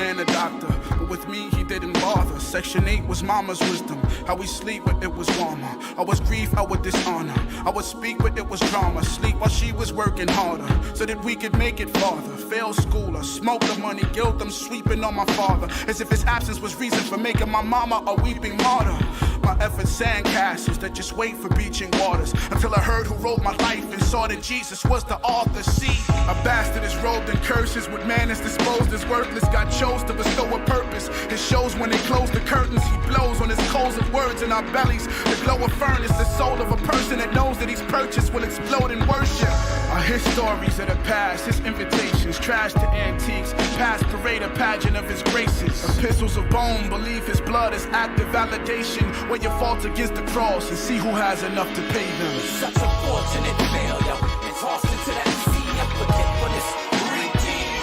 and a doctor, but with me he didn't bother. Section 8 was mama's wisdom, how we sleep when it was warmer. I was grief, I would dishonor, I would speak when it was drama. Sleep while she was working harder, so that we could make it farther. Failed school, smoke the money, guilt I'm sweeping on my father, as if his absence was reason for making my mama a weeping martyr. My efforts sand castles that just wait for beaching waters, until I heard who wrote my life and saw that Jesus was the author. See, a bastard is robed in curses, with man is disposed as worthless. God chose to bestow a purpose. His shows when they close the curtains, he blows on his coals of words in our bellies. The glow of furnace, the soul of a person that knows that he's purchased will explode in worship. I hear stories of the past, his invitations, trash to antiques, past parade, a pageant of his graces. Epistles of bone, believe his blood is active validation. Weigh your faults against the cross and see who has enough to pay them. Such a fortunate failure, it's tossed into that sea of forgetfulness. Redeemed,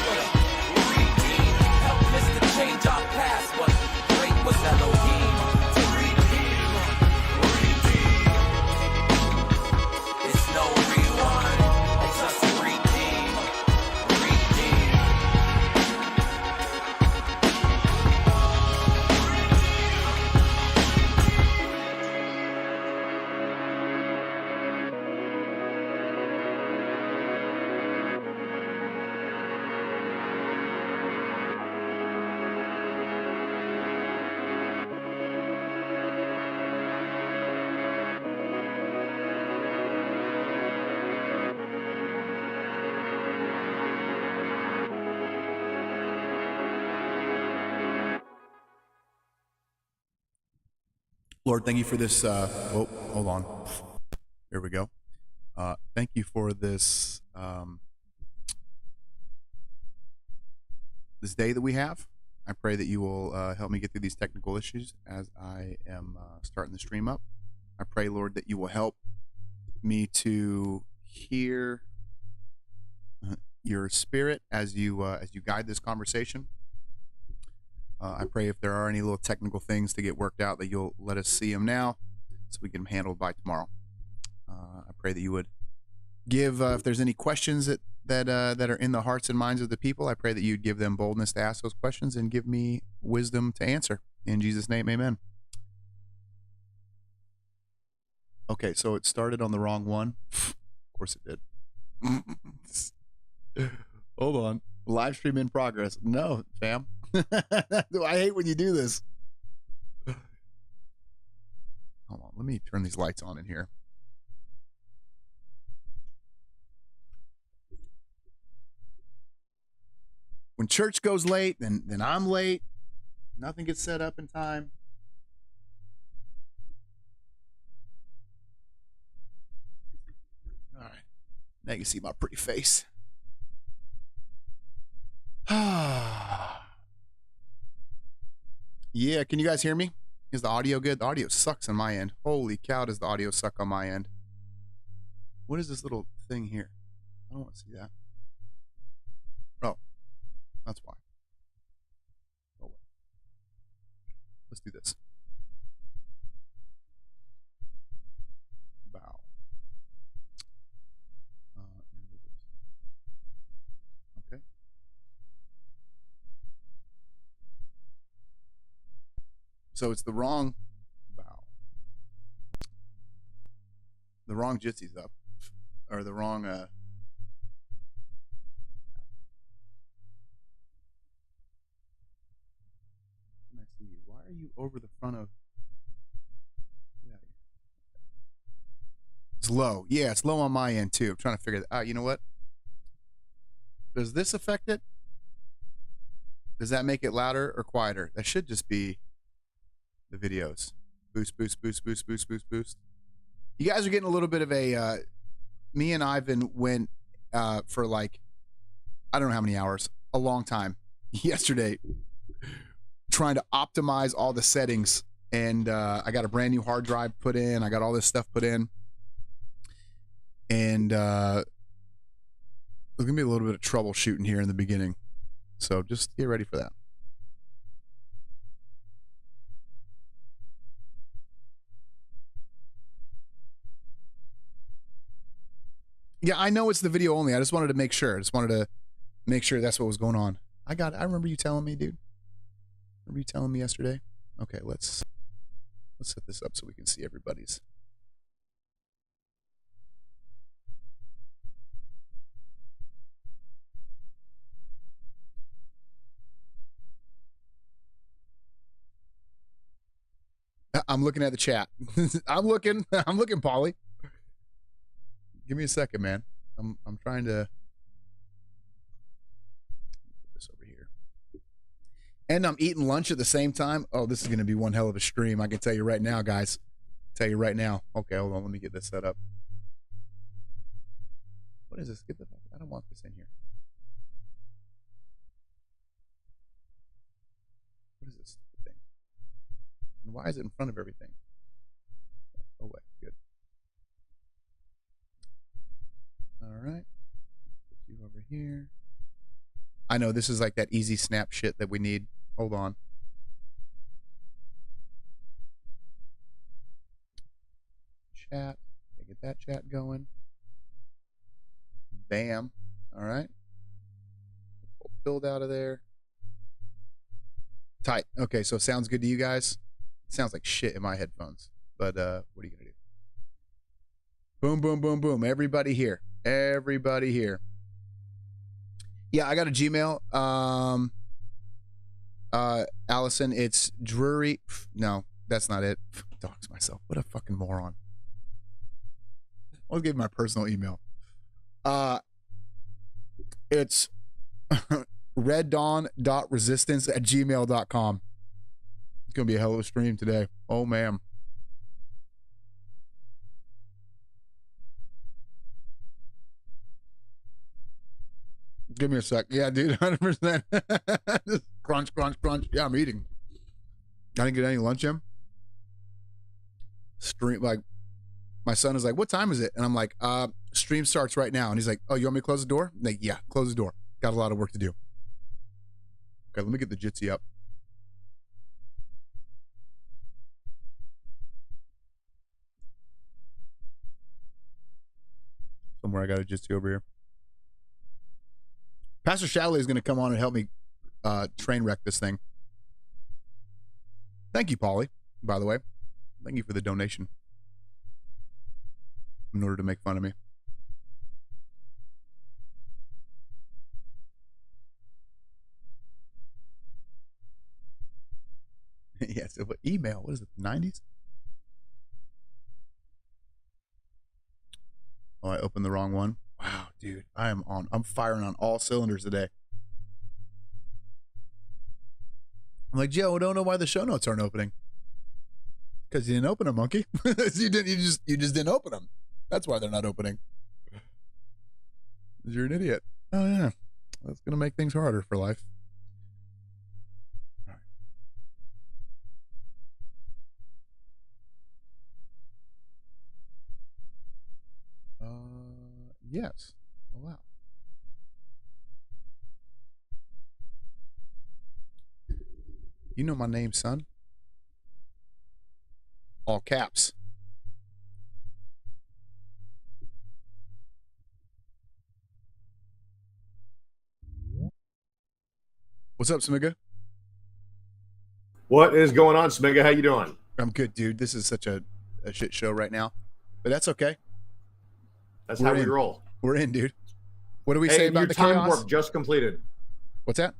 helpless to change our past, but great was Elohim to redeem. It's no rewind, just redeem. Lord, thank you for this. Oh, hold on. Here we go. Thank you for this this day that we have. I pray that you will help me get through these technical issues as I am starting the stream up. I pray, Lord, that you will help me to hear your spirit as you guide this conversation. I pray if there are any little technical things to get worked out, that you'll let us see them now so we can handle by tomorrow. I pray that you would give, if there's any questions that are in the hearts and minds of the people, I pray that you'd give them boldness to ask those questions and give me wisdom to answer. In Jesus' name, amen. Okay, so it started on the wrong one. Of course it did. Hold on. Live stream in progress. No, fam. I hate when you do this. Hold on. Let me turn these lights on in here. When church goes late, then I'm late. Nothing gets set up in time. All right. Now you can see my pretty face. Yeah, can you guys hear me? Is the audio good? The audio sucks on my end. Holy cow, does the audio suck on my end. What is this little thing here? I don't want to see that. Oh, that's why. Oh, wait. Let's do this. Bow. Okay. So it's the wrong bow. The wrong jitsy's up. Or the wrong Can I see you? Why are you over the front of? Yeah. It's low. Yeah, it's low on my end too. I'm trying to figure that out. You know what? Does this affect it? Does that make it louder or quieter? That should just be the videos. Boost, boost, boost, boost, boost, boost, boost. You guys are getting a little bit of a me and Ivan went for like, I don't know how many hours, a long time yesterday, trying to optimize all the settings. And I got a brand new hard drive put in. I got all this stuff put in. And there's gonna be a little bit of troubleshooting here in the beginning. So just get ready for that. Yeah, I know it's the video only. I just wanted to make sure. I just wanted to make sure that's what was going on. I got it. I remember you telling me, dude. Were you telling me yesterday? Okay, let's set this up so we can see everybody's. I'm looking at the chat. I'm looking, Polly. Give me a second, man. I'm trying to put this over here. And I'm eating lunch at the same time. Oh, this is going to be one hell of a stream. I can tell you right now, guys. Tell you right now. Okay, hold on. Let me get this set up. What is this? Get the fuck. I don't want this in here. What is this thing? And why is it in front of everything? Oh, wait. Good. All right. Put you over here. I know this is like that easy snap shit that we need. Hold on. Chat. Okay, get that chat going. Bam. All right. Pull build out of there. Tight. Okay, so sounds good to you guys? Sounds like shit in my headphones. But what are you gonna do? Boom, boom, boom, boom. Everybody here. Everybody here. Yeah, I got a Gmail. Allison, it's Drury. No, that's not it. Dox myself. What a fucking moron. I'll give my personal email. It's reddawn.resistance@gmail.com. It's gonna be a hell of a stream today. Oh man. Give me a sec. Yeah, dude, 100%. Just crunch, crunch, crunch. Yeah, I'm eating. I didn't get any lunch in. Stream, like, my son is like, what time is it? And I'm like, stream starts right now. And he's like, oh, you want me to close the door? I'm like, yeah, close the door. Got a lot of work to do. Okay, let me get the Jitsi up. Somewhere I got a Jitsi over here. Pastor Shadley is going to come on and help me train wreck this thing. Thank you, Polly, by the way. Thank you for the donation in order to make fun of me. Yeah, so what email? What is it, the 90s? Oh, I opened the wrong one. Wow, dude, I'm firing on all cylinders today. I'm like, Joe, I don't know why the show notes aren't opening. Because you didn't open them, monkey. you just didn't open them. That's why they're not opening. You're an idiot. Oh yeah, that's gonna make things harder for life. Yes. Allow. You know my name, son. All caps. What's up, Smiga? What is going on, Smiga? How you doing? I'm good, dude. This is such a shit show right now, but that's okay. That's how we roll. We're in, dude. What do we say about the chaos? Your time warp just completed. What's that?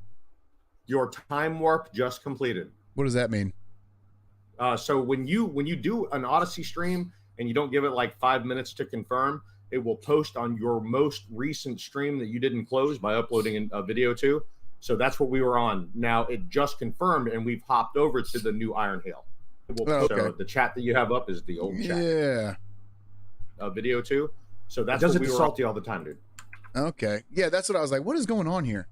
Your time warp just completed. What does that mean? So when you do an Odyssey stream and you don't give it like 5 minutes to confirm, it will post on your most recent stream that you didn't close by uploading a video to. So that's what we were on. Now it just confirmed, and we've hopped over to the new Ironheel. So the chat that you have up is the old chat. Yeah. Video too. So that's what we were salty all the time, dude. Okay. Yeah, that's what I was like. What is going on here?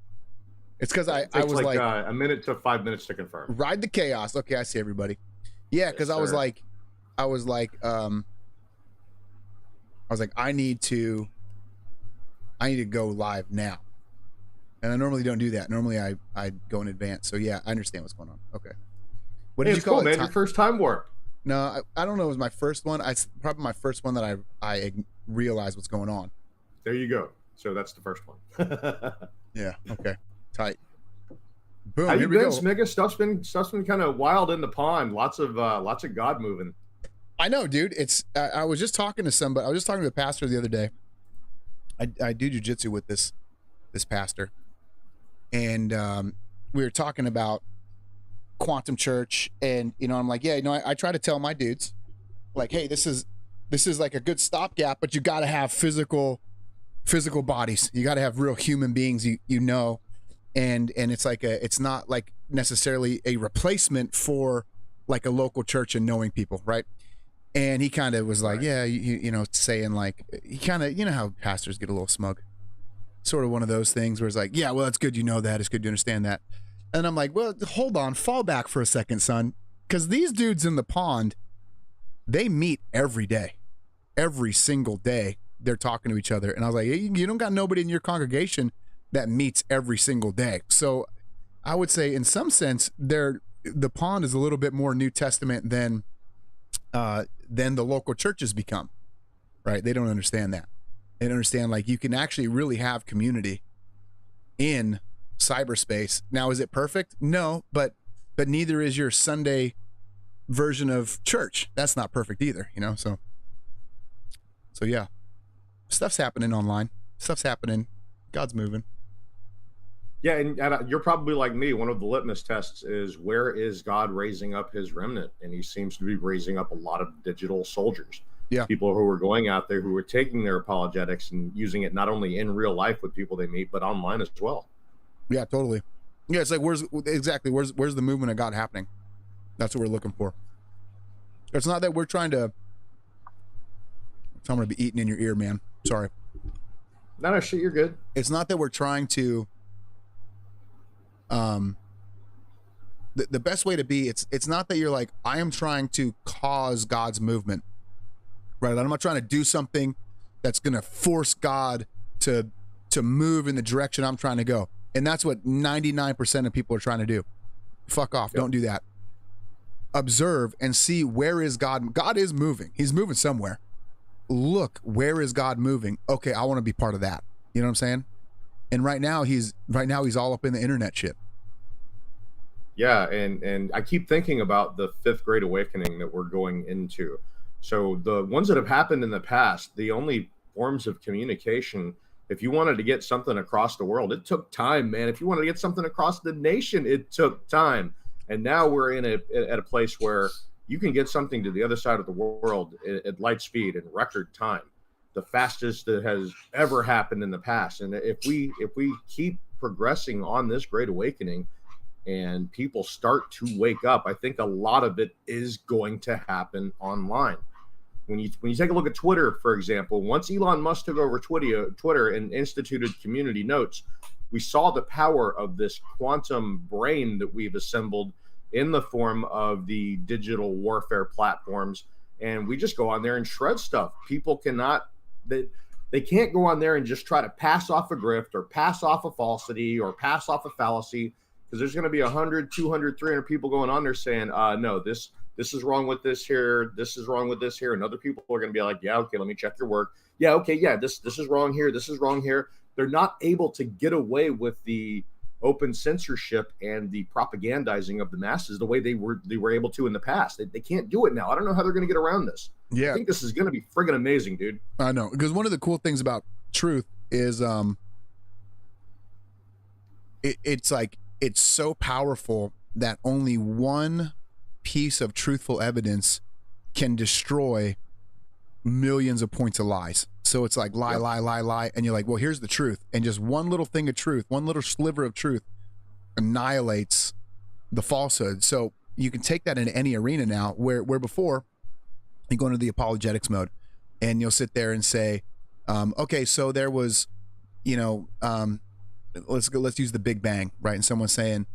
It's because I was like a minute to 5 minutes to confirm. Ride the chaos. Okay, I see everybody. Yeah, because I was like, I need to go live now. And I normally don't do that. Normally I go in advance. So yeah, I understand what's going on. Okay. What did you call it? Man, your first time warp. No, I don't know. It was my first one. Probably my first one that I realized what's going on. There you go. So that's the first one. Yeah. Okay. Tight. Boom. How you Here we been, go. Smigga? Stuff's been kind of wild in the pond. Lots of God moving. I know, dude. It's I was just talking to somebody. I was just talking to a pastor the other day. I do jujitsu with this pastor, and we were talking about quantum church, and I'm like, yeah, I try to tell my dudes, like, hey, this is like a good stopgap, but you got to have physical bodies. You got to have real human beings, and it's like it's not like necessarily a replacement for like a local church and knowing people, right? And he kind of was like, yeah, saying like, he kind of, how pastors get a little smug, sort of one of those things where it's like, yeah, well, that's good, that, it's good you understand that. And I'm like, well, hold on, fall back for a second, son, because these dudes in the pond, they meet every day, every single day. They're talking to each other. And I was like, hey, you don't got nobody in your congregation that meets every single day. So I would say in some sense, the pond is a little bit more New Testament than the local churches become, right? They don't understand that. They don't understand, like, you can actually really have community in cyberspace. Now, is it perfect? No, but neither is your Sunday version of church. That's not perfect either, so yeah. Stuff's happening online. Stuff's happening. God's moving. Yeah, and you're probably like me. One of the litmus tests is, where is God raising up his remnant? And he seems to be raising up a lot of digital soldiers. Yeah. People who are going out there, who are taking their apologetics and using it not only in real life with people they meet, but online as well. Yeah, totally. Yeah, it's like, where's the movement of God happening? That's what we're looking for. It's not that we're trying to... I'm going to be eating in your ear, man. Sorry. No, shit, you're good. It's not that we're trying to... The best way to be, it's not that you're like, I am trying to cause God's movement, right? I'm not trying to do something that's going to force God to move in the direction I'm trying to go. And that's what 99% of people are trying to do. Fuck off. Yep. Don't do that. Observe and see, where is God? God is moving. He's moving somewhere. Look, where is God moving? Okay, I want to be part of that. You know what I'm saying? And right now he's all up in the internet shit. Yeah, and I keep thinking about the 5th Great Awakening that we're going into. So the ones that have happened in the past, the only forms of communication, if you wanted to get something across the world, it took time, man. If you wanted to get something across the nation, it took time. And now we're at a place where you can get something to the other side of the world at light speed in record time, the fastest that has ever happened in the past. And if we keep progressing on this Great Awakening and people start to wake up, I think a lot of it is going to happen online. When you take a look at Twitter, for example, once Elon Musk took over Twitter and instituted community notes, we saw the power of this quantum brain that we've assembled in the form of the digital warfare platforms. And we just go on there and shred stuff. People cannot, they can't go on there and just try to pass off a grift or pass off a falsity or pass off a fallacy, because there's going to be 100, 200, 300 people going on there saying, no, this is wrong with this here. This is wrong with this here. And other people are going to be like, yeah, okay, let me check your work. Yeah, okay, yeah, this is wrong here. This is wrong here. They're not able to get away with the open censorship and the propagandizing of the masses the way they were able to in the past. They can't do it now. I don't know how they're going to get around this. Yeah, I think this is going to be friggin' amazing, dude. I know, because one of the cool things about truth is it's like, it's so powerful that only one piece of truthful evidence can destroy millions of points of lies. So it's like lie, and you're like, well, here's the truth, and just one little thing of truth, one little sliver of truth annihilates the falsehood. So you can take that in any arena now, where before you go into the apologetics mode and you'll sit there and say, okay, so there was, let's use the Big Bang, right? And someone's saying,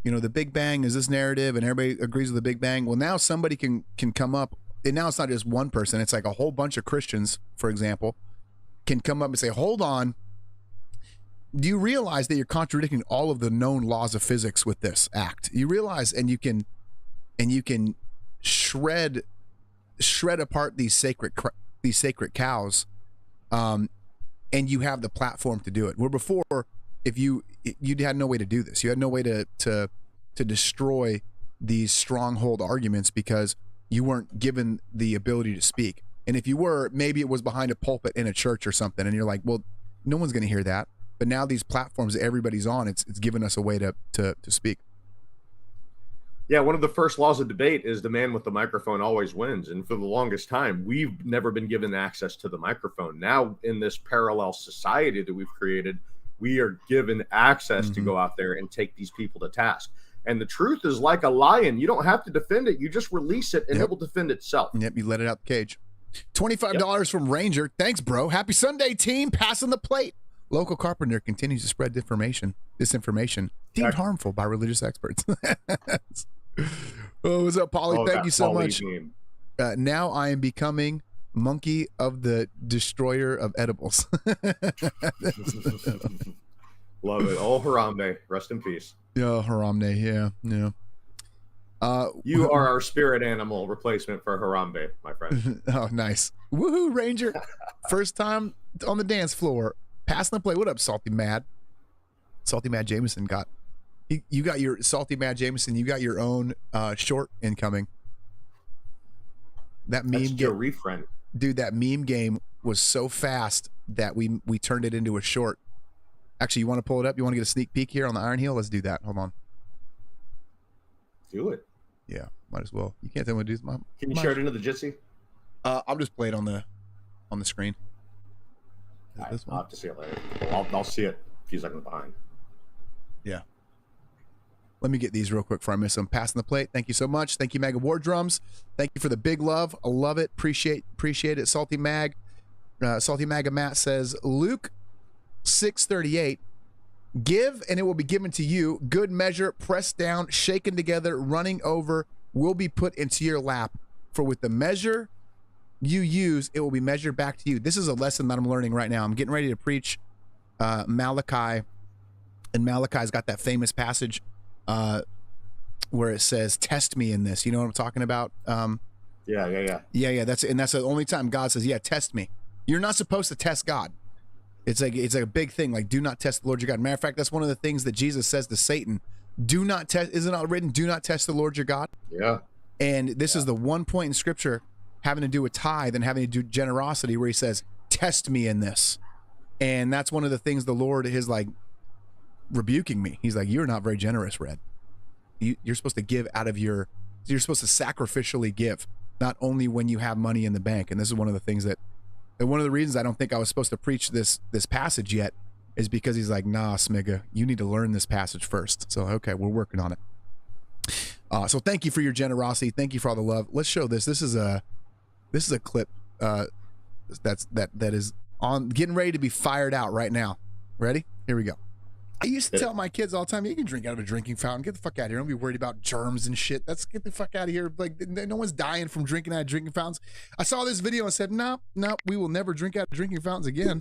the Big Bang is this narrative and everybody agrees with the Big Bang. Well, now somebody can come up, and now it's not just one person, it's like a whole bunch of Christians, for example, can come up and say, hold on, do you realize that you're contradicting all of the known laws of physics with this act? You realize, and you can shred apart these sacred cows, and you have the platform to do it. Where before, if you had no way to do this. You had no way to destroy these stronghold arguments because you weren't given the ability to speak. And if you were, maybe it was behind a pulpit in a church or something, and you're like, well, no one's going to hear that. But now these platforms that everybody's on, it's given us a way to speak. Yeah, one of the first laws of debate is the man with the microphone always wins. And for the longest time, we've never been given access to the microphone. Now, in this parallel society that we've created, we are given access to go out there and take these people to task. And the truth is like a lion. You don't have to defend it. You just release it, and it will defend itself. Yep, you let it out the cage. $25 from Ranger. Thanks, bro. Happy Sunday, team. Passing the plate. Local carpenter continues to spread disinformation deemed harmful by religious experts. Oh, what's up, Polly? Thank you so much. Now I am becoming monkey of the destroyer of edibles. Love it. Oh, Harambe. Rest in peace. Yeah, Harambe. Yeah. You are our spirit animal replacement for Harambe, my friend. Oh, nice. Woohoo, Ranger. First time on the dance floor. Passing the play. What up, Salty Mad? Salty Mad Jameson got... You got your Salty Mad Jameson. You got your own short incoming. That meme game, dude. That meme game was so fast that we turned it into a short. Actually, you want to pull it up? You want to get a sneak peek here on the Ironheel? Let's do that. Hold on. Do it. Yeah, might as well. You can't tell me what to do. Can you share it into the Jitsi? I'll just play it on the screen. This one? I'll have to see it later. I'll see it a few seconds behind. Yeah. Let me get these real quick before I miss them. Passing the plate. Thank you so much. Thank you, Mega War Drums. Thank you for the big love. I love it. Appreciate it. Salty Mag. Salty Maga Matt says, Luke 6:38. Give and it will be given to you. Good measure, pressed down, shaken together, running over, will be put into your lap. For with the measure you use, it will be measured back to you. This is a lesson that I'm learning right now. I'm getting ready to preach Malachi. And Malachi's got that famous passage where it says, test me in this. You know what I'm talking about? Yeah. That's the only time God says, yeah, test me. You're not supposed to test God. It's like a big thing. Like, do not test the Lord your God. Matter of fact, that's one of the things that Jesus says to Satan. Do not test. Isn't it written? Do not test the Lord your God. Yeah. And this is the one point in Scripture having to do with tithe and having to do generosity, where he says, test me in this. And that's one of the things the Lord is like rebuking me. He's like, you're not very generous, Red. You're supposed to give out of you're supposed to sacrificially give, not only when you have money in the bank. And this is one of the things and one of the reasons I don't think I was supposed to preach this passage yet is because he's like, nah, Smiga, you need to learn this passage first. So, okay, we're working on it. So thank you for your generosity. Thank you for all the love. Let's show this. This is a clip that is on getting ready to be fired out right now. Ready? Here we go. I used to tell my kids all the time, you can drink out of a drinking fountain. Get the fuck out of here. Don't be worried about germs and shit. Let's get the fuck out of here. Like, no one's dying from drinking out of drinking fountains. I saw this video and said, no, we will never drink out of drinking fountains again.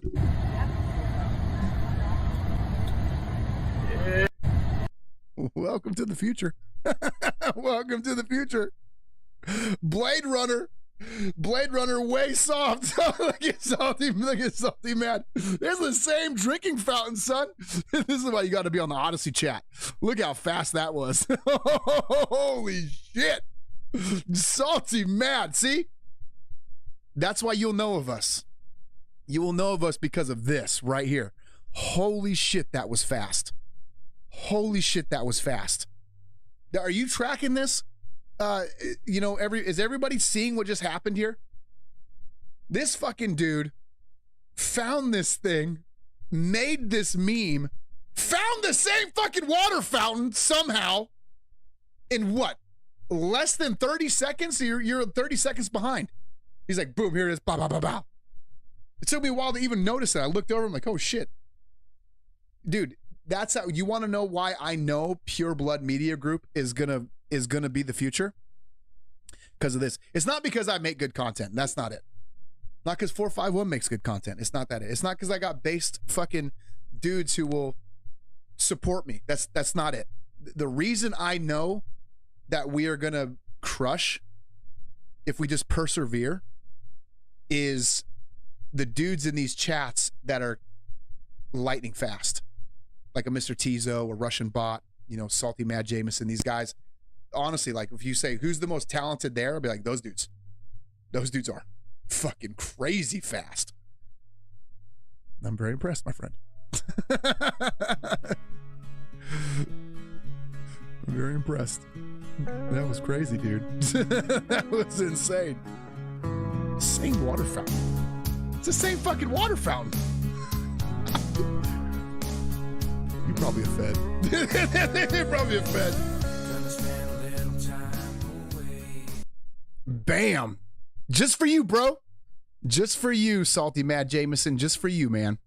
Welcome to the future. Welcome to the future. Blade Runner way soft. Look at Salty Mad. There's the same drinking fountain, son. This is why you got to be on the Odyssey chat. Look how fast that was. Holy shit. Salty Mad. See? That's why you'll know of us. You will know of us because of this right here. Holy shit, that was fast. Holy shit, that was fast. Now, are you tracking this? Is everybody seeing what just happened here? This fucking dude found this thing, made this meme, found the same fucking water fountain somehow in what? Less than 30 seconds? You're 30 seconds behind. He's like, boom, here it is. Bow, bow, bow, bow. It took me a while to even notice it. I looked over, I'm like, oh shit. Dude, that's how you want to know why I know Pure Blood Media Group is gonna be the future? Because of this. It's not because I make good content. That's not it. Not because 451 makes good content. It's not that. It's not because I got based fucking dudes who will support me. That's not it. The reason I know that we are gonna crush if we just persevere is the dudes in these chats that are lightning fast. like a Mr. Tizo or Russian Bot, you know, Salty Mad Jameson, these guys, honestly, like if you say who's the most talented there, I'll be like, those dudes are fucking crazy fast. I'm very impressed, my friend. I'm very impressed. That was crazy, dude. That was insane. Same water fountain. It's the same fucking water fountain. You're probably a fed. You're probably a fed. Bam. Just for you, bro. Just for you, Salty Mad Jameson. Just for you, man.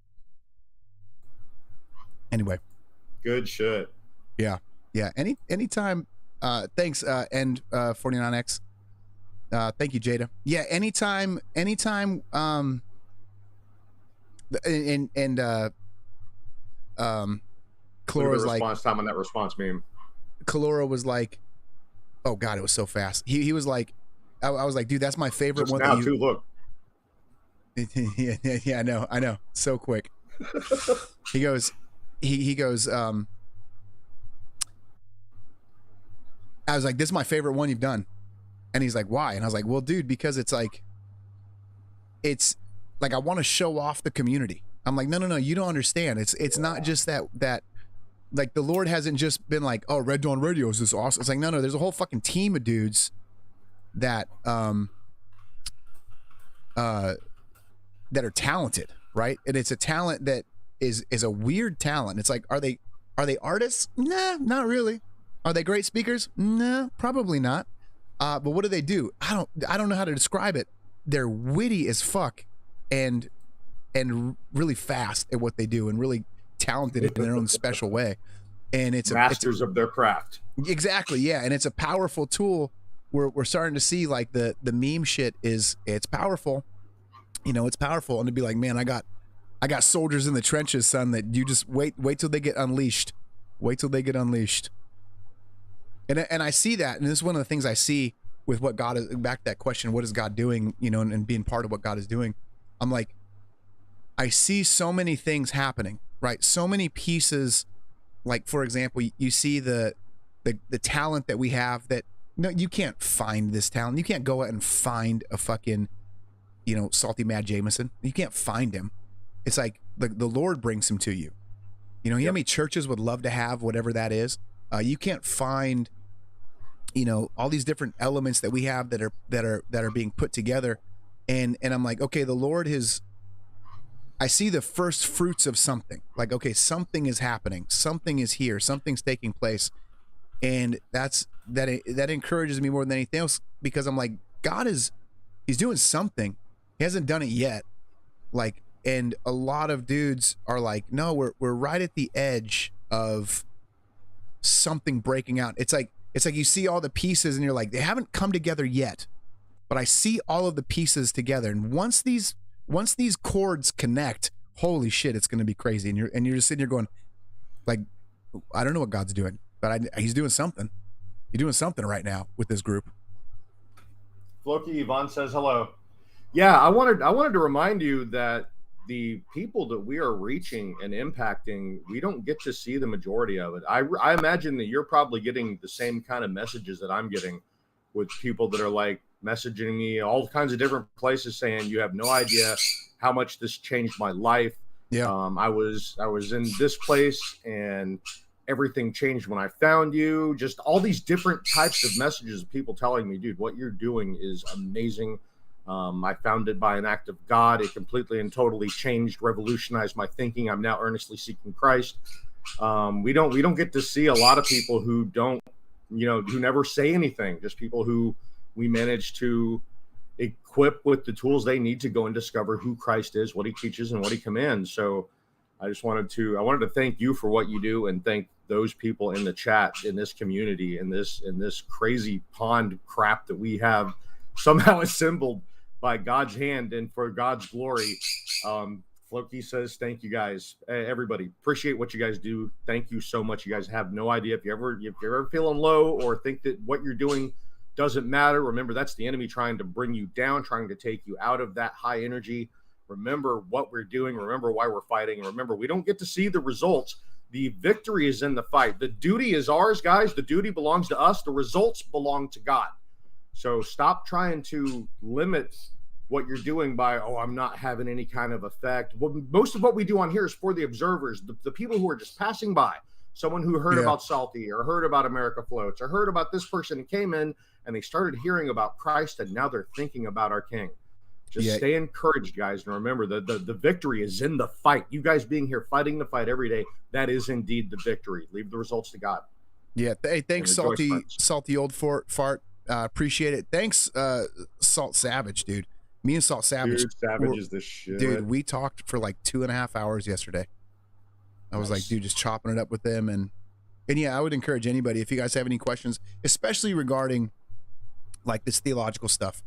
Anyway. Good shit. Yeah. Yeah. Anytime. Thanks, End 49X. Thank you, Jada. Yeah. Anytime. Calora's like response time on that response meme. Calora was like, oh God, it was so fast. He was like, I was like, dude, that's my favorite Just one. now, too, look. Yeah, I know. So quick. He goes, I was like, this is my favorite one you've done. And he's like, why? And I was like, well, dude, because it's like I want to show off the community. I'm like, no, you don't understand. It's not just that like the Lord hasn't just been like, oh, Red Dawn Radio is this awesome. It's like, no, there's a whole fucking team of dudes that are talented, right? And it's a talent that is a weird talent. It's like, are they artists? Nah, not really. Are they great speakers? Nah, probably not. But what do? I don't know how to describe it. They're witty as fuck and really fast at what they do and really talented in their own special way. And it's masters of their craft. Exactly. Yeah. And it's a powerful tool. We're starting to see like the meme shit it's powerful. You know, it's powerful. And to be like, man, I got soldiers in the trenches, son, that you just wait till they get unleashed. Wait till they get unleashed. And I see that, and this is one of the things I see with what God is, back to that question, what is God doing, you know, and being part of what God is doing. I'm like, I see so many things happening, right? So many pieces, like, for example, you see the talent that we have that, no, you can't find this talent. You can't go out and find a fucking, you know, Salty Mad Jameson. You can't find him. It's like the Lord brings him to you. You know, how many churches would love to have whatever that is? You can't find, you know, all these different elements that we have that are being put together, and I'm like, okay, the Lord I see the first fruits of something. Like, okay, something is happening, something is here, something's taking place, and that encourages me more than anything else, because I'm like, he's doing something. He hasn't done it yet, like, and a lot of dudes are like, no, we're right at the edge of something breaking out. It's like you see all the pieces and you're like, they haven't come together yet, but I see all of the pieces together, and once these chords connect, holy shit, it's going to be crazy. And you're just sitting here going, like, I don't know what God's doing, but he's doing something. He's doing something right now with this group. Floki Yvonne says hello. Yeah, I wanted to remind you that the people that we are reaching and impacting, we don't get to see the majority of it. I imagine that you're probably getting the same kind of messages that I'm getting, with people that are like messaging me all kinds of different places saying, you have no idea how much this changed my life. Yeah. I was in this place and everything changed when I found you. Just all these different types of messages of people telling me, dude, what you're doing is amazing. I found it by an act of God. It completely and totally changed, revolutionized my thinking. I'm now earnestly seeking Christ. We don't get to see a lot of people who don't, you know, who never say anything, just people who we manage to equip with the tools they need to go and discover who Christ is, what he teaches, and what he commands. So I wanted to thank you for what you do, and thank those people in the chat, in this community, in this crazy pond crap that we have somehow assembled by God's hand and for God's glory. Floki says, thank you guys. Everybody, appreciate what you guys do. Thank you so much. You guys have no idea. If you're ever feeling low or think that what you're doing doesn't matter, remember, that's the enemy trying to bring you down, trying to take you out of that high energy. Remember what we're doing. Remember why we're fighting. Remember, we don't get to see the results, The victory is in the fight. The duty is ours, guys. The duty belongs to us. The results belong to God. So stop trying to limit what you're doing by, oh, I'm not having any kind of effect. Well, most of what we do on here is for the observers, the people who are just passing by. Someone who heard about Salty or heard about America Floats or heard about this person and came in and they started hearing about Christ and now they're thinking about our King. Just stay encouraged, guys, and remember the victory is in the fight. You guys being here fighting the fight every day, that is indeed the victory. Leave the results to God. Yeah, hey, thanks, salty old fart. Appreciate it. Thanks, Salt Savage, dude. Me and Salt Savage, is the shit. Dude, we talked for like 2.5 hours yesterday. I was like, dude, just chopping it up with them, and yeah, I would encourage anybody, if you guys have any questions, especially regarding like this theological stuff.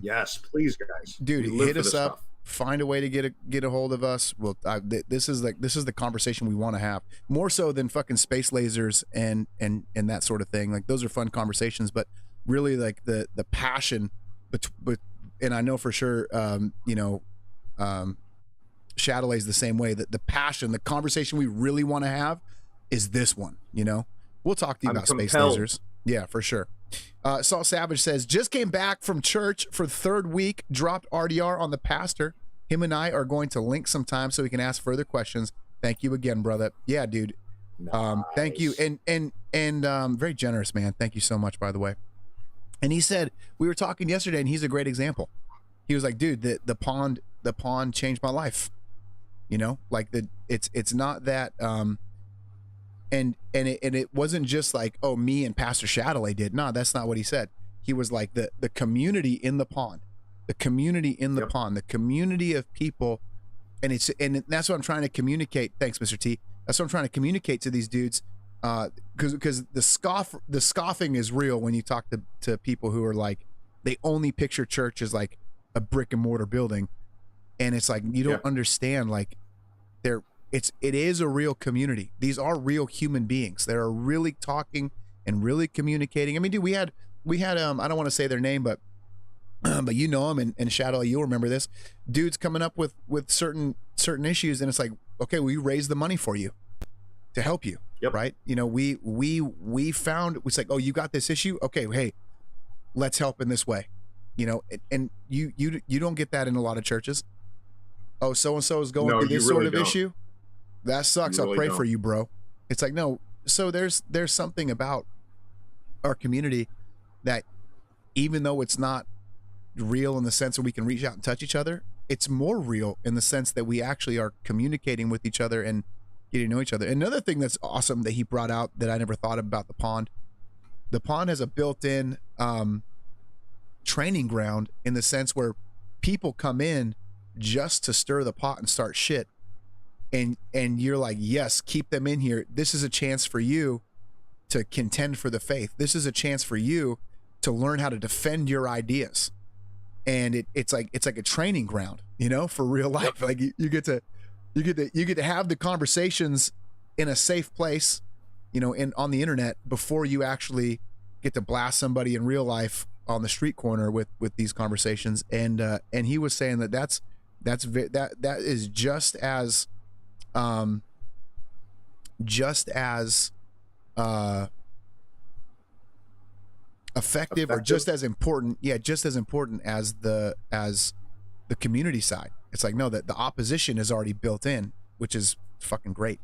Yes, please, guys, dude, hit us up. Find a way to get a hold of us. Well, this is the conversation we want to have, more so than fucking space lasers and that sort of thing. Like, those are fun conversations, but really, like, the passion, but and I know for sure, Shadowlay's the same way. That the passion, the conversation we really want to have is this one. We'll talk to you about space lasers. Yeah, for sure. Salt Savage says, just came back from church for the 3rd week, dropped RDR on the pastor. Him and I are going to link sometime so we can ask further questions. Thank you again, brother. Yeah, dude. Nice. Thank you. And very generous, man. Thank you so much, by the way. And he said, we were talking yesterday and he's a great example. He was like, dude, the pond changed my life. Like it's not that, and it wasn't just like, oh, me and Pastor Shadowlay did. No, that's not what he said. He was like the community in the pond, the community in the pond, the community of people. And that's what I'm trying to communicate. Thanks, Mr. T. That's what I'm trying to communicate to these dudes. Because the scoffing is real when you talk to people who are like, they only picture church as like a brick and mortar building. And it's like, you don't understand, like, it is a real community. These are real human beings that are really talking and really communicating. I mean, dude, we had I don't want to say their name, but you know them, and Shadow, you'll remember this. Dudes coming up with certain issues, and it's like, okay, we raise the money for you to help you. Yep. Right? We found, it's like, oh, you got this issue? Okay, hey, let's help in this way. And you don't get that in a lot of churches. Oh, so and so is going through this sort of issue. That sucks. I'll pray for you, bro. It's like, no. So there's something about our community that, even though it's not real in the sense that we can reach out and touch each other, it's more real in the sense that we actually are communicating with each other and getting to know each other. Another thing that's awesome that he brought out that I never thought about the pond has a built-in training ground, in the sense where people come in just to stir the pot and start shit. And you're like, yes, keep them in here. This is a chance for you to contend for the faith. This is a chance for you to learn how to defend your ideas. And it's like a training ground, for real life. Like you get to have the conversations in a safe place, on the internet, before you actually get to blast somebody in real life on the street corner with these conversations. And he was saying that is just as effective or just as important. Yeah. Just as important as the community side. It's like, no, that the opposition is already built in, which is fucking great.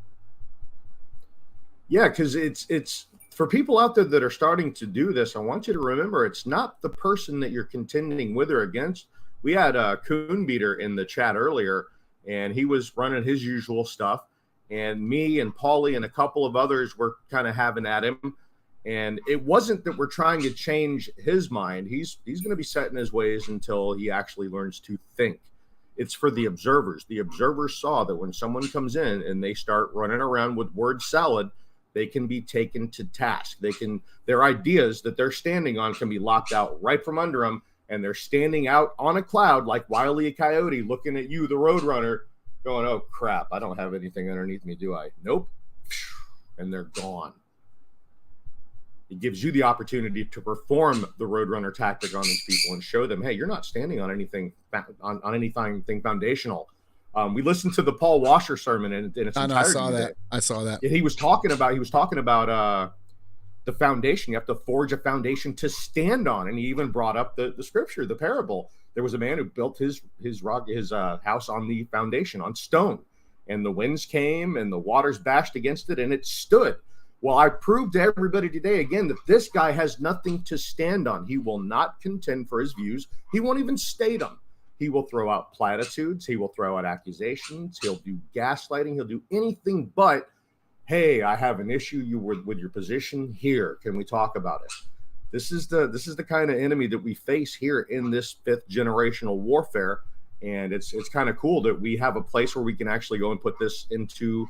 Yeah. Cause it's for people out there that are starting to do this. I want you to remember, it's not the person that you're contending with or against. We had a Coon Beater in the chat earlier, and he was running his usual stuff. And me and Paulie and a couple of others were kind of having at him. And it wasn't that we're trying to change his mind. He's going to be set in his ways until he actually learns to think. It's for the observers. The observers saw that when someone comes in and they start running around with word salad, they can be taken to task. Their ideas that they're standing on can be lopped out right from under them. And they're standing out on a cloud like Wile E. Coyote, looking at you, the Roadrunner, going, oh, crap, I don't have anything underneath me, do I? Nope. And they're gone. It gives you the opportunity to perform the Roadrunner tactic on these people and show them, hey, you're not standing on anything foundational. We listened to the Paul Washer sermon in its entirety. I saw today. that. I saw that. And he was talking about the foundation. You have to forge a foundation to stand on. And he even brought up the scripture, the parable. There was a man who built his house on the foundation, on stone. And the winds came and the waters bashed against it and it stood. Well, I proved to everybody today again that this guy has nothing to stand on. He will not contend for his views. He won't even state them. He will throw out platitudes. He will throw out accusations. He'll do gaslighting. He'll do anything but, hey, I have an issue with your position here. Can we talk about it? This is the kind of enemy that we face here in this 5th generational warfare. And it's kind of cool that we have a place where we can actually go and put this into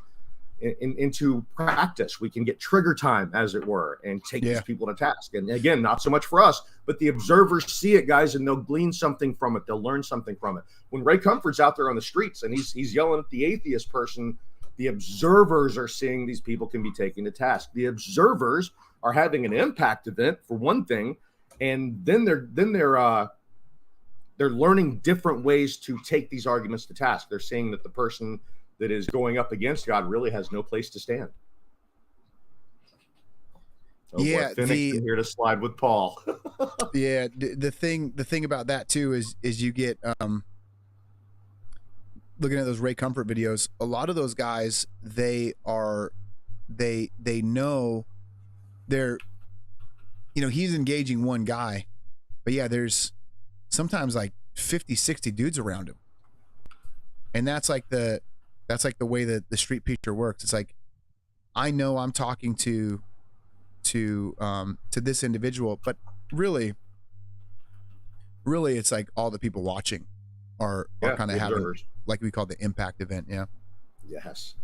practice. We can get trigger time, as it were, and take these people to task. And again, not so much for us, but the observers see it, guys, and they'll glean something from it. They'll learn something from it. When Ray Comfort's out there on the streets and he's yelling at the atheist person, the observers are seeing these people can be taken to task. The observers are having an impact event, for one thing, and then they're learning different ways to take these arguments to task. They're seeing that the person that is going up against God really has no place to stand. Oh, yeah, boy, Phoenix here to slide with Paul. Yeah, the thing about that too is you get looking at those Ray Comfort videos. A lot of those guys, they know they're, he's engaging one guy, but yeah, there's sometimes like 50, 60 dudes around him, and that's like the way that the street preacher works. It's like, I know I'm talking to this individual, but really it's like all the people watching are kind of having, like we call the impact event. Yeah. Yes.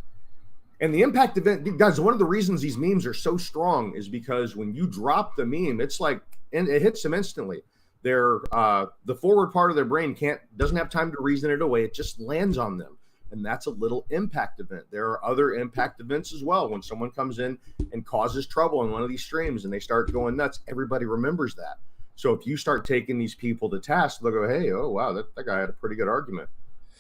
And the impact event, guys, one of the reasons these memes are so strong is because when you drop the meme, it's like, and it hits them instantly. They're the forward part of their brain doesn't have time to reason it away. It just lands on them. And that's a little impact event. There are other impact events as well. When someone comes in and causes trouble in one of these streams and they start going nuts, everybody remembers that. So if you start taking these people to task, they'll go, hey, oh, wow, that guy had a pretty good argument.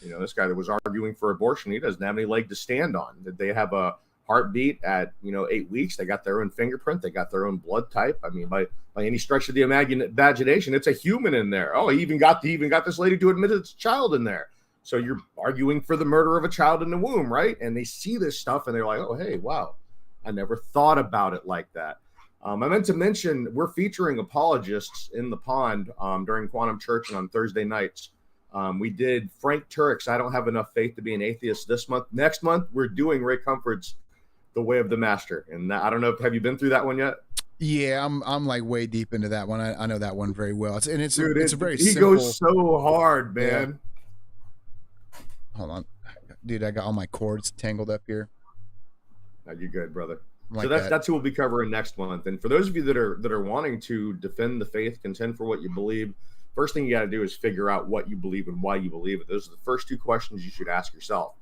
This guy that was arguing for abortion, he doesn't have any leg to stand on. Did they have a heartbeat at 8 weeks? They got their own fingerprint. They got their own blood type. I mean, by any stretch of the imagination, it's a human in there. Oh, he even got this lady to admit it's a child in there. So you're arguing for the murder of a child in the womb, right? And they see this stuff and they're like, oh, hey, wow, I never thought about it like that. I meant to mention we're featuring apologists in the pond during Quantum Church and on Thursday nights. We did Frank Turek's I Don't Have Enough Faith to Be an Atheist this month. Next month, we're doing Ray Comfort's The Way of the Master. And I don't know, have you been through that one yet? Yeah, I'm like way deep into that one. I know that one very well. It's a very he simple. He goes so hard, man. Yeah. Hold on, dude. I got all my cords tangled up here. No, you're good, brother. Like so that's who we'll be covering next month. And for those of you that are wanting to defend the faith, contend for what you believe, first thing you got to do is figure out what you believe and why you believe it. Those are the first 2 questions you should ask yourself.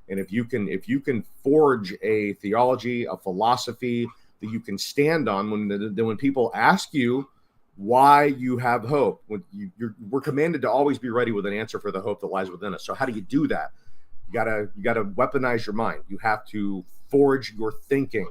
And if you can forge a theology, a philosophy that you can stand on, when people ask you why you have hope, we're commanded to always be ready with an answer for the hope that lies within us. So how do you do that? You gotta weaponize your mind. You have to forge your thinking.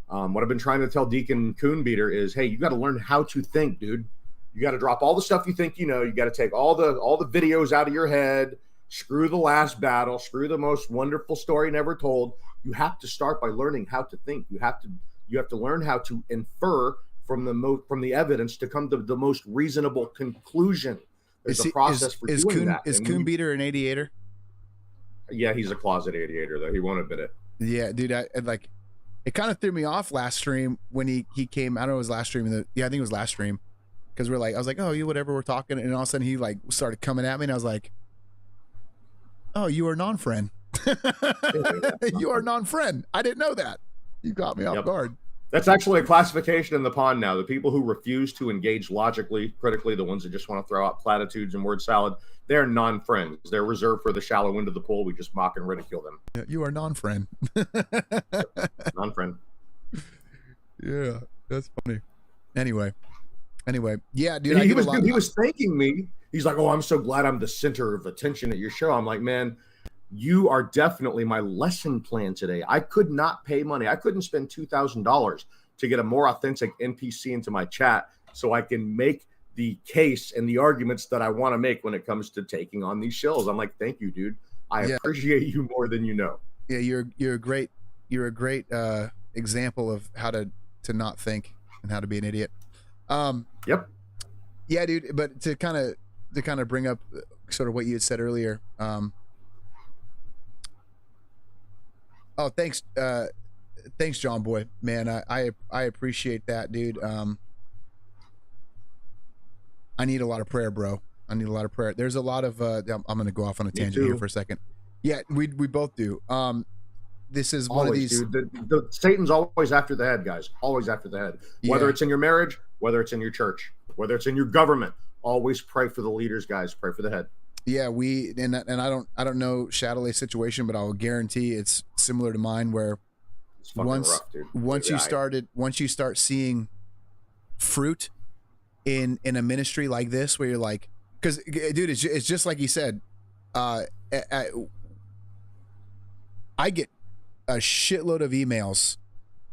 What I've been trying to tell Deacon Coonbeater is, hey, you got to learn how to think, dude. You got to drop all the stuff you think you know. You got to take all the videos out of your head. Screw the last battle. Screw the most wonderful story never told. You have to start by learning how to think. You have to learn how to infer from the evidence to come to the most reasonable conclusion. There's a process for doing that. Is Coonbeater an aviator? Yeah, he's a closet aviator, though. He won't admit it. Yeah, dude. It kind of threw me off last stream when he came. I don't know, it was last stream. I think it was last stream, because I was like, oh, you whatever, we're talking, and all of a sudden he started coming at me, and I was like, oh, you are non-friend. You are non-friend. I didn't know that. You got me off guard. That's actually a classification in the pond now. The people who refuse to engage logically, critically, the ones that just want to throw out platitudes and word salad, they're non-friends. They're reserved for the shallow end of the pool. We just mock and ridicule them. Yeah, you are non-friend. Non-friend. Yeah, that's funny. Anyway, yeah, dude. He was thanking me. He's like, oh, I'm so glad I'm the center of attention at your show. I'm like, man, you are definitely my lesson plan today. I could not pay money. I couldn't spend $2,000 to get a more authentic NPC into my chat so I can make the case and the arguments that I want to make when it comes to taking on these shills. I'm like, thank you, dude. I appreciate you more than you know. Yeah, you're a great example of how to not think and how to be an idiot. Yep. Yeah, dude. But to kind of bring up sort of what you had said earlier. Oh, thanks, John Boy, man. I appreciate that, dude. I need a lot of prayer, bro. I need a lot of prayer. There's a lot of I'm going to go off on a tangent here for a second. Yeah, we both do. This is one always, of these. Dude, the Satan's always after the head, guys. Always after the head. Whether it's in your marriage, whether it's in your church, whether it's in your government, always pray for the leaders, guys. Pray for the head. Yeah, and I don't know Shadowlay's situation, but I'll guarantee it's similar to mine. Where once you start seeing fruit in a ministry like this, where you're like, because dude, it's just like he said. I get a shitload of emails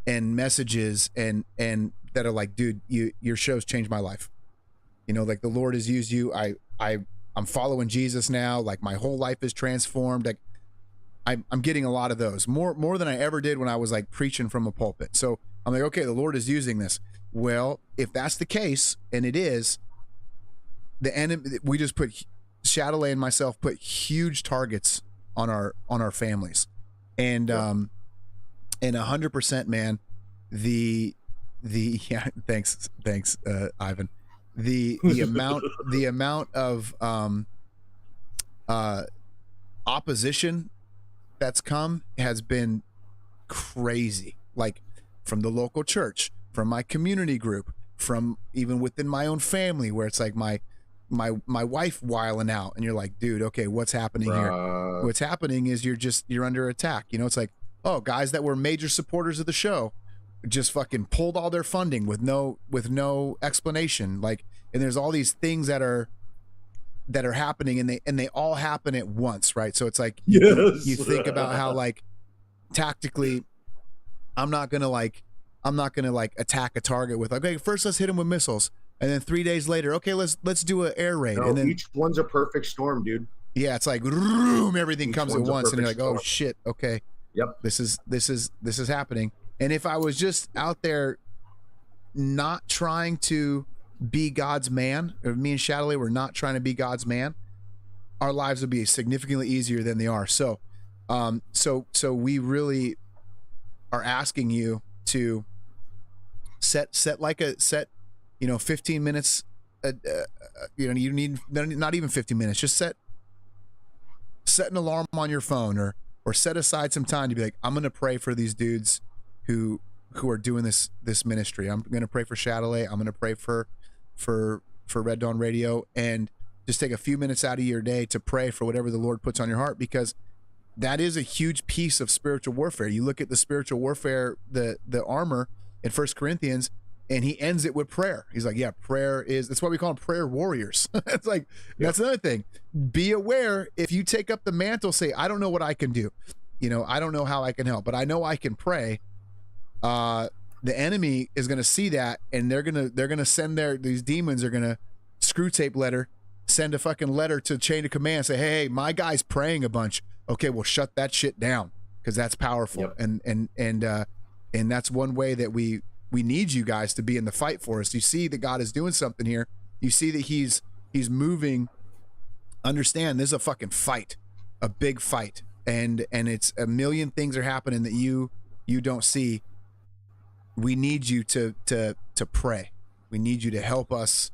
and messages and that are like, dude, your show's changed my life. You know, like the Lord has used you. I'm following Jesus now. Like my whole life is transformed. Like I'm getting a lot of those, more than I ever did when I was like preaching from a pulpit. So I'm like, okay, the Lord is using this. Well, if that's the case, and it is, the enemy, we just put Shadowlay and myself put huge targets on our families, and 100%, man. The yeah, thanks, Ivan. The amount of opposition that's come has been crazy. Like from the local church, from my community group, from even within my own family, where it's like my wife wiling out, and you're like, dude, okay, what's happening here? What's happening is you're under attack. You know, it's like, oh, guys that were major supporters of the show just fucking pulled all their funding with no explanation. Like, and there's all these things that are happening, and they all happen at once, right? So it's like you think about how, like, tactically, I'm not gonna attack a target with, like, okay, first let's hit them with missiles, and then 3 days later, okay, let's do an air raid. No, and then each one's a perfect storm, dude. Yeah, it's like everything Each comes at one's a once, and you're like, perfect oh storm. shit, okay. Yep. This is happening. And if I was just out there not trying to be God's man, or me and Shadowley were not trying to be God's man, our lives would be significantly easier than they are. So we really are asking you to set 15 minutes. You need not even 15 minutes. Just set an alarm on your phone, or set aside some time to be like, I'm going to pray for these dudes who are doing this ministry. I'm going to pray for Shadowley. I'm going to pray for Red Dawn Radio, and just take a few minutes out of your day to pray for whatever the Lord puts on your heart, because that is a huge piece of spiritual warfare. You look at the spiritual warfare, the armor in 1 Corinthians, and he ends it with prayer. He's like, yeah, that's why we call them prayer warriors. It's like, that's another thing. Be aware, if you take up the mantle, say, I don't know what I can do. You know, I don't know how I can help, but I know I can pray. The enemy is going to see that, and they're going to send these demons are going to screw tape send a fucking letter to chain of command, say, hey, my guy's praying a bunch. Okay, well, shut that shit down, because that's powerful. Yep. And that's one way that we need you guys to be in the fight for us. You see that God is doing something here. You see that he's moving. Understand, this is a fucking fight, a big fight, and it's a million things are happening that you don't see. We need you to pray. We need you to help us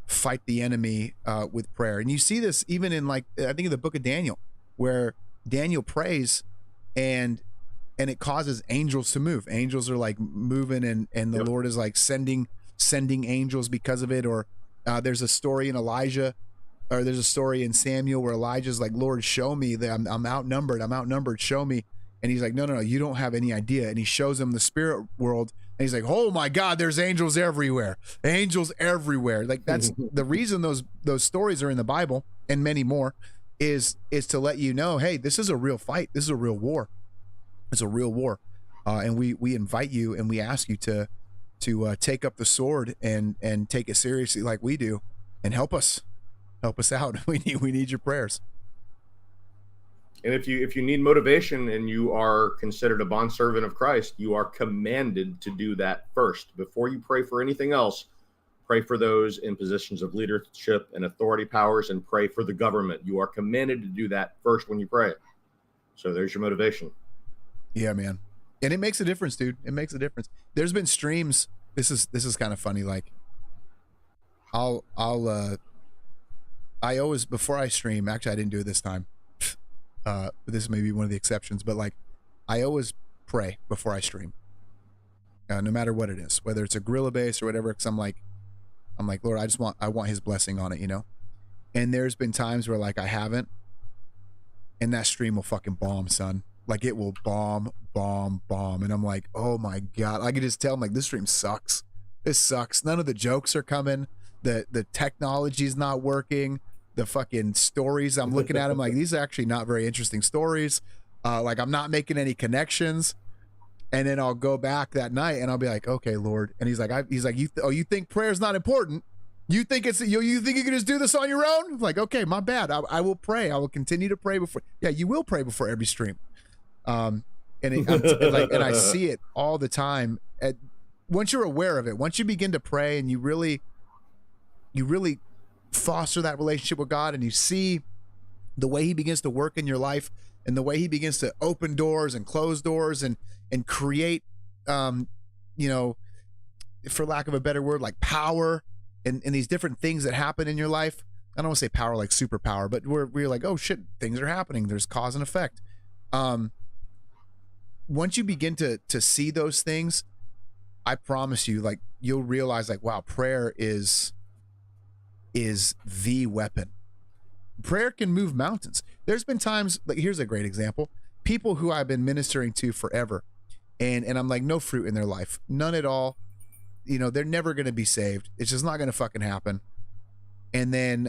fight the enemy with prayer. And you see this even in, like, I think in the book of Daniel, where Daniel prays and it causes angels to move. Angels are like moving, and the Lord is like sending angels because of it. Or there's a story in Elijah, or there's a story in Samuel where Elijah's like, Lord, show me that I'm outnumbered, show me. And he's like, no, you don't have any idea. And he shows him the spirit world, and he's like, oh my God, there's angels everywhere. Like, that's the reason those stories are in the Bible, and many more, is to let you know, hey, this is a real fight. This is a real war. It's a real war. And we invite you and we ask you to take up the sword and take it seriously like we do, and help us out. We need your prayers. And if you need motivation and you are considered a bondservant of Christ, you are commanded to do that first. Before you pray for anything else, pray for those in positions of leadership and authority powers, and pray for the government. You are commanded to do that first when you pray. So there's your motivation. Yeah, man. And it makes a difference, dude. It makes a difference. There's been streams. This is kind of funny. Like I always, before I stream, actually I didn't do it this time. This may be one of the exceptions, but like I always pray before I stream, no matter what it is, whether it's a gorilla base or whatever. Cause I'm like, Lord, I want his blessing on it, you know? And there's been times where like I haven't, and that stream will fucking bomb, son. Like it will bomb. And I'm like, oh my God. I can just tell, I'm like, this stream sucks. This sucks. None of the jokes are coming. The technology's not working. The fucking stories, I'm looking at them like, these are actually not very interesting stories. Like I'm not making any connections. And then I'll go back that night and I'll be like, okay, Lord. And he's like, you think prayer's not important? You think you think you can just do this on your own? I'm like, okay, my bad. I will pray. I will continue to pray before. Yeah, you will pray before every stream. And I see it all the time. Once you're aware of it, once you begin to pray and you really foster that relationship with God, and you see the way he begins to work in your life and the way he begins to open doors and close doors and create, you know, for lack of a better word, like power and these different things that happen in your life. I don't want to say power like superpower, but we're like, oh shit, things are happening. There's cause and effect. Once you begin to see those things, I promise you, like you'll realize like, wow, prayer is the weapon. Prayer can move mountains. There's been times, like here's a great example. People who I've been ministering to forever, and I'm like, no fruit in their life, none at all. You know, they're never going to be saved. It's just not going to fucking happen. And then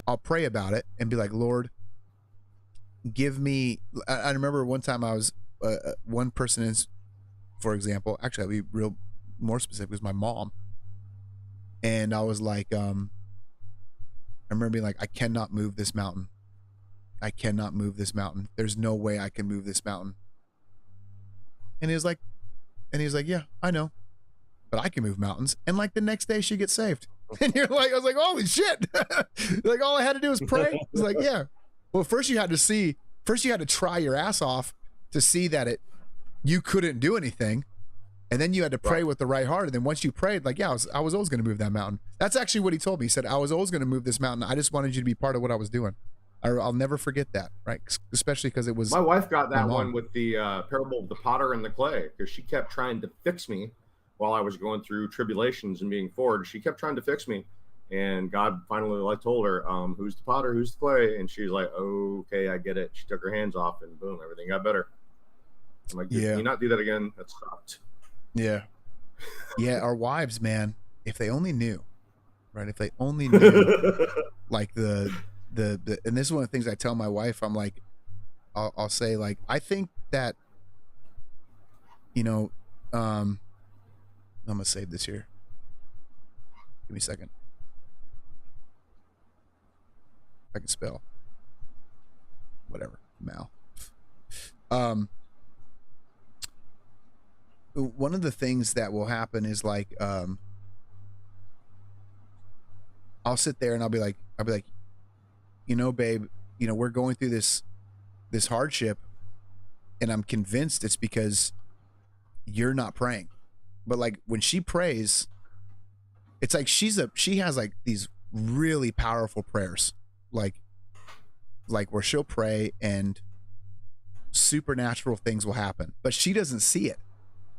I'll pray about it and be like, Lord, give me. I remember one time I was one person is, for example, actually I'll be real more specific, was my mom. And I was like, I remember being like, I cannot move this mountain. I cannot move this mountain. There's no way I can move this mountain. And he was like, yeah, I know, but I can move mountains. And like the next day she gets saved. And you're like, I was like, holy shit. Like all I had to do was pray. It's like, yeah. Well, first you had to try your ass off to see that you couldn't do anything. And then you had to pray with the right heart. And then once you prayed, like, yeah, I was always going to move that mountain. That's actually what he told me. He said, I was always going to move this mountain. I just wanted you to be part of what I was doing. I'll never forget that, right? Especially because it was... My wife got that one with the parable of the potter and the clay, because she kept trying to fix me while I was going through tribulations and being forged. She kept trying to fix me. And God finally told her, who's the potter, who's the clay? And she's like, okay, I get it. She took her hands off and boom, everything got better. I'm like, can you not do that again? That sucked. Yeah. Yeah, our wives, man, if they only knew, right? If they only knew, like the and this is one of the things I tell my wife. I'm like, I'll say like, I think that, you know, I'm gonna save this here. Give me a second. If I can spell. Whatever. Mal. One of the things that will happen is like, I'll sit there and I'll be like, you know, babe, you know, we're going through this hardship, and I'm convinced it's because you're not praying. But like when she prays, it's like she has like these really powerful prayers, like where she'll pray and supernatural things will happen, but she doesn't see it.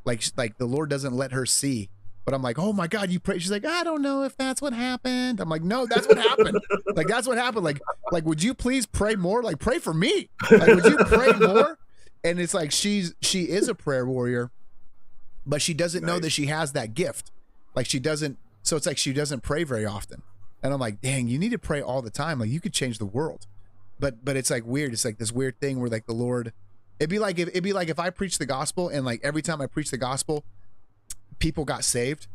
Like the Lord doesn't let her see. But I'm like, oh my God, you pray. She's like, I don't know if that's what happened. I'm like, no, that's what happened. Like, that's what happened. Like, would you please pray more? Like, pray for me. Like, would you pray more? And it's like, she is a prayer warrior, but she doesn't know that she has that gift. Like she doesn't. So it's like, she doesn't pray very often. And I'm like, dang, you need to pray all the time. Like you could change the world. But it's like weird. It's like this weird thing where like the Lord, it'd be like if I preach the gospel and like every time I preach the gospel, people got saved.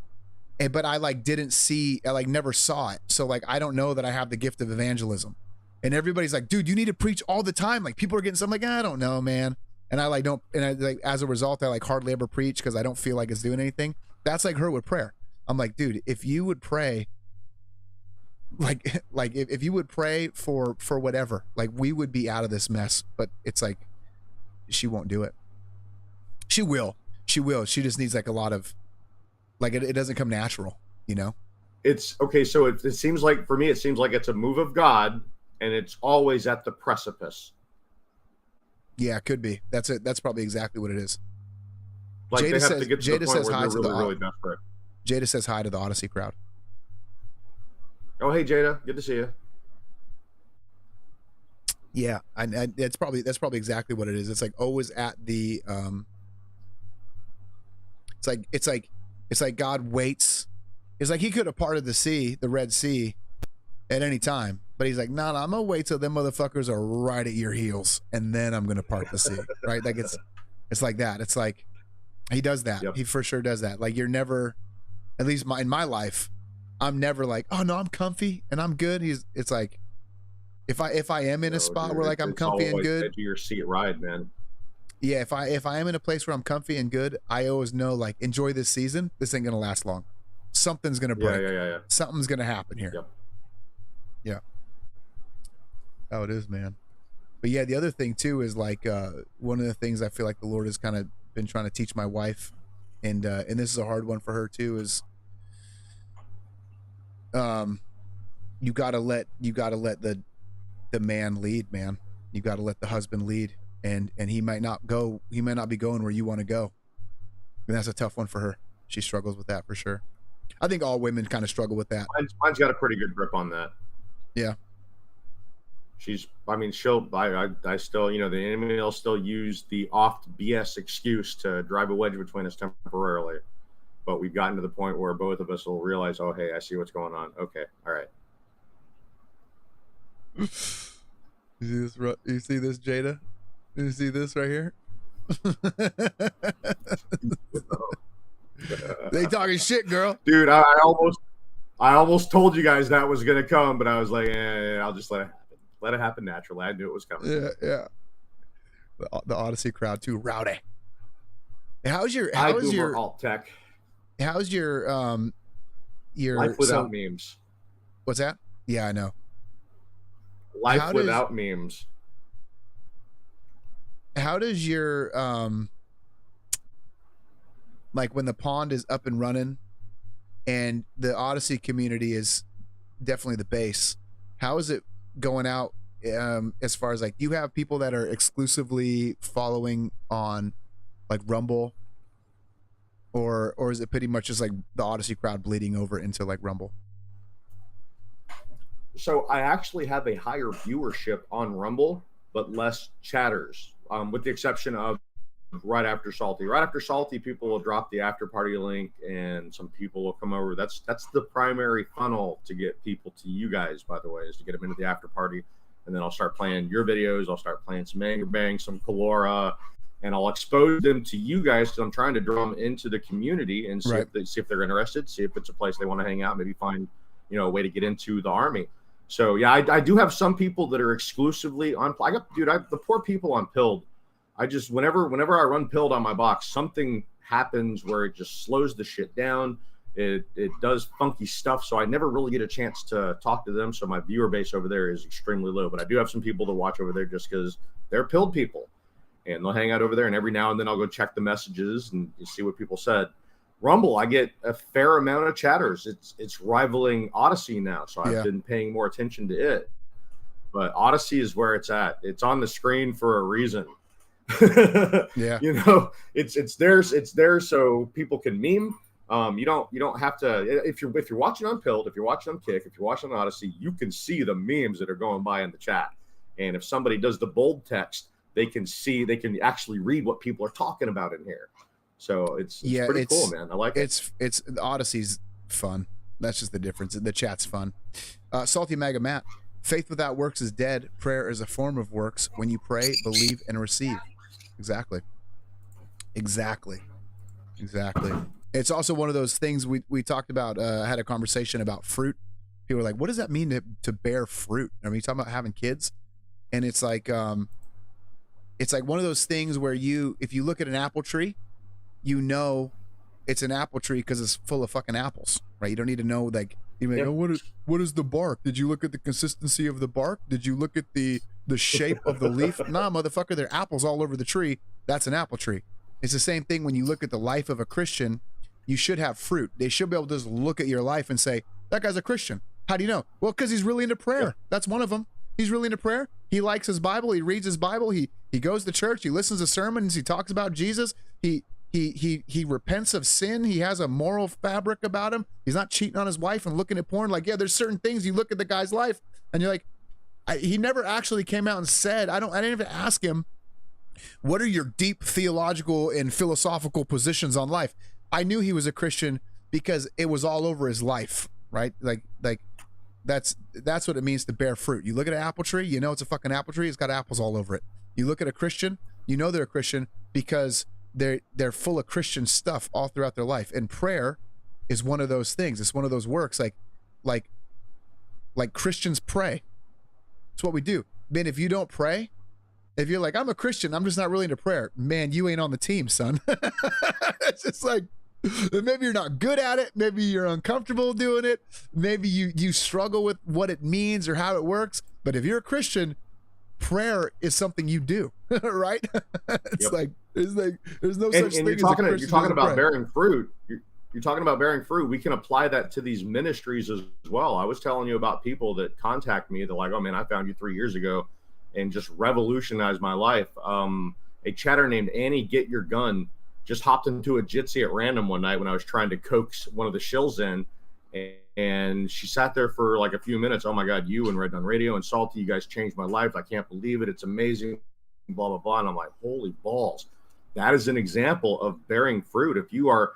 But I like didn't see, I like never saw it. So like I don't know that I have the gift of evangelism. And everybody's like, dude, you need to preach all the time. Like people are getting something like, I don't know, man. And I like don't, and I like as a result, I like hardly ever preach because I don't feel like it's doing anything. That's like her with prayer. I'm like, dude, if you would pray, like if you would pray for whatever, like we would be out of this mess. But it's like she won't do it. She will. She just needs like a lot of, like it doesn't come natural, you know. It's okay. So it seems like for me, it seems like it's a move of God, and it's always at the precipice. Yeah, it could be. That's it. That's probably exactly what it is. Like Jada they have says, to get to Jada the point says where hi they're to really, the really desperate. Jada says hi to the ODYSEE crowd. Oh, hey Jada, good to see you. Yeah, I that's probably exactly what it is. It's like always at the it's like God waits. It's like he could have parted the sea, the Red Sea, at any time, but he's like, nah, I'm gonna wait till them motherfuckers are right at your heels, and then I'm gonna part the sea, right? Like it's like that. It's like he does that. Yep. He for sure does that. Like you're never, at least in my life, I'm never like, oh no, I'm comfy and I'm good. It's like if I am in a spot where like I'm comfy and good, edge of your seat ride, man. yeah, if I am in a place where I'm comfy and good, I always know like enjoy this season. This ain't gonna last long. Something's gonna break. Yeah. Something's gonna happen here. Yep. Yeah. Oh, it is, man. But yeah, the other thing too is like one of the things I feel like the Lord has kind of been trying to teach my wife, and this is a hard one for her too, is you gotta let the man lead, man. You gotta let the husband lead, and he might not be going where you want to go, and that's a tough one for her. She struggles with that for sure. I think all women kind of struggle with that. Mine's got a pretty good grip on that. Yeah. I still, you know, the enemy will still use the oft BS excuse to drive a wedge between us temporarily. But we've gotten to the point where both of us will realize, oh, hey, I see what's going on. Okay. All right. You see this, Jada? You see this right here? They talking shit, girl. Dude, I almost told you guys that was going to come, but I was like, I'll just let it happen. Let it happen naturally. I knew it was coming. Yeah. The ODYSEE crowd too rowdy. How's your alt tech? How's your Life without memes? What's that? Yeah, I know. Life without memes. How does your like when the pond is up and running and the ODYSEE community is definitely the base, how is it going out as far as like, you have people that are exclusively following on like Rumble, or is it pretty much just like the ODYSEE crowd bleeding over into like Rumble? So I actually have a higher viewership on Rumble, but less chatters, with the exception of right after Salty. Right after Salty, people will drop the after party link, and some people will come over. That's the primary funnel to get people to you guys, by the way, is to get them into the after party. And then I'll start playing your videos. I'll start playing some Anger Bang, some Kalora, and I'll expose them to you guys, because I'm trying to draw them into the community and see, right, if they're interested, see if it's a place they want to hang out, maybe find, you know, a way to get into the army. So yeah, I do have some people that are exclusively on. The poor people on Pilled. I just, whenever I run Pilled on my box, something happens where it just slows the shit down. It does funky stuff, so I never really get a chance to talk to them. So my viewer base over there is extremely low. But I do have some people to watch over there just because they're Pilled people, and they'll hang out over there. And every now and then I'll go check the messages and see what people said. Rumble, I get a fair amount of chatters. It's rivaling ODYSEE now, so I've been paying more attention to it. But ODYSEE is where it's at. It's on the screen for a reason. Yeah, you know, it's there so people can meme. You don't have to, if you're watching on Pilled, if you're watching on Kick, if you're watching on ODYSEE, you can see the memes that are going by in the chat. And if somebody does the bold text, they can actually read what people are talking about in here. So it's pretty cool, man. I like it. It's the ODYSEE's fun. That's just the difference. The chat's fun. Salty Maga Matt. Faith without works is dead. Prayer is a form of works. When you pray, believe, and receive. Exactly. It's also one of those things we talked about. I had a conversation about fruit. People were like, what does that mean to bear fruit? I mean, you're talking about having kids, and it's like one of those things where if you look at an apple tree, you know it's an apple tree because it's full of fucking apples, right? You don't need to know, like, you're like, oh, what is the bark? Did you look at the consistency of the bark? Did you look at the shape of the leaf? Nah, motherfucker, there are apples all over the tree. That's an apple tree. It's the same thing when you look at the life of a Christian. You should have fruit. They should be able to just look at your life and say, that guy's a Christian. How do you know? Well, because he's really into prayer. Yeah. That's one of them. He's really into prayer. He likes his Bible. He reads his Bible. He goes to church. He listens to sermons. He talks about Jesus. He repents of sin. He has a moral fabric about him. He's not cheating on his wife and looking at porn. Like, yeah, there's certain things you look at the guy's life and you're like, he never actually came out and said, I didn't even ask him, what are your deep theological and philosophical positions on life? I knew he was a Christian because it was all over his life, right? Like that's what it means to bear fruit. You look at an apple tree, you know it's a fucking apple tree. It's got apples all over it. You look at a Christian, you know they're a Christian because they're full of Christian stuff all throughout their life. And prayer is one of those things. It's one of those works. Like Christians pray. It's what we do. Man, if you don't pray, if you're like, I'm a Christian, I'm just not really into prayer, man, you ain't on the team, son. It's just like, maybe you're not good at it. Maybe you're uncomfortable doing it. Maybe you struggle with what it means or how it works. But if you're a Christian, prayer is something you do, right? It's like there's no such thing. You're talking about bearing fruit. You're talking about bearing fruit. We can apply that to these ministries as well. I was telling you about people that contact me. They're like, oh man, I found you 3 years ago and just revolutionized my life. A chatter named Annie Get Your Gun just hopped into a Jitsi at random one night when I was trying to coax one of the shills in, and she sat there for like a few minutes. Oh my God, you and Red Done Radio and Salty, you guys changed my life. I can't believe it. It's amazing. Blah, blah, blah. And I'm like, holy balls. That is an example of bearing fruit. If you are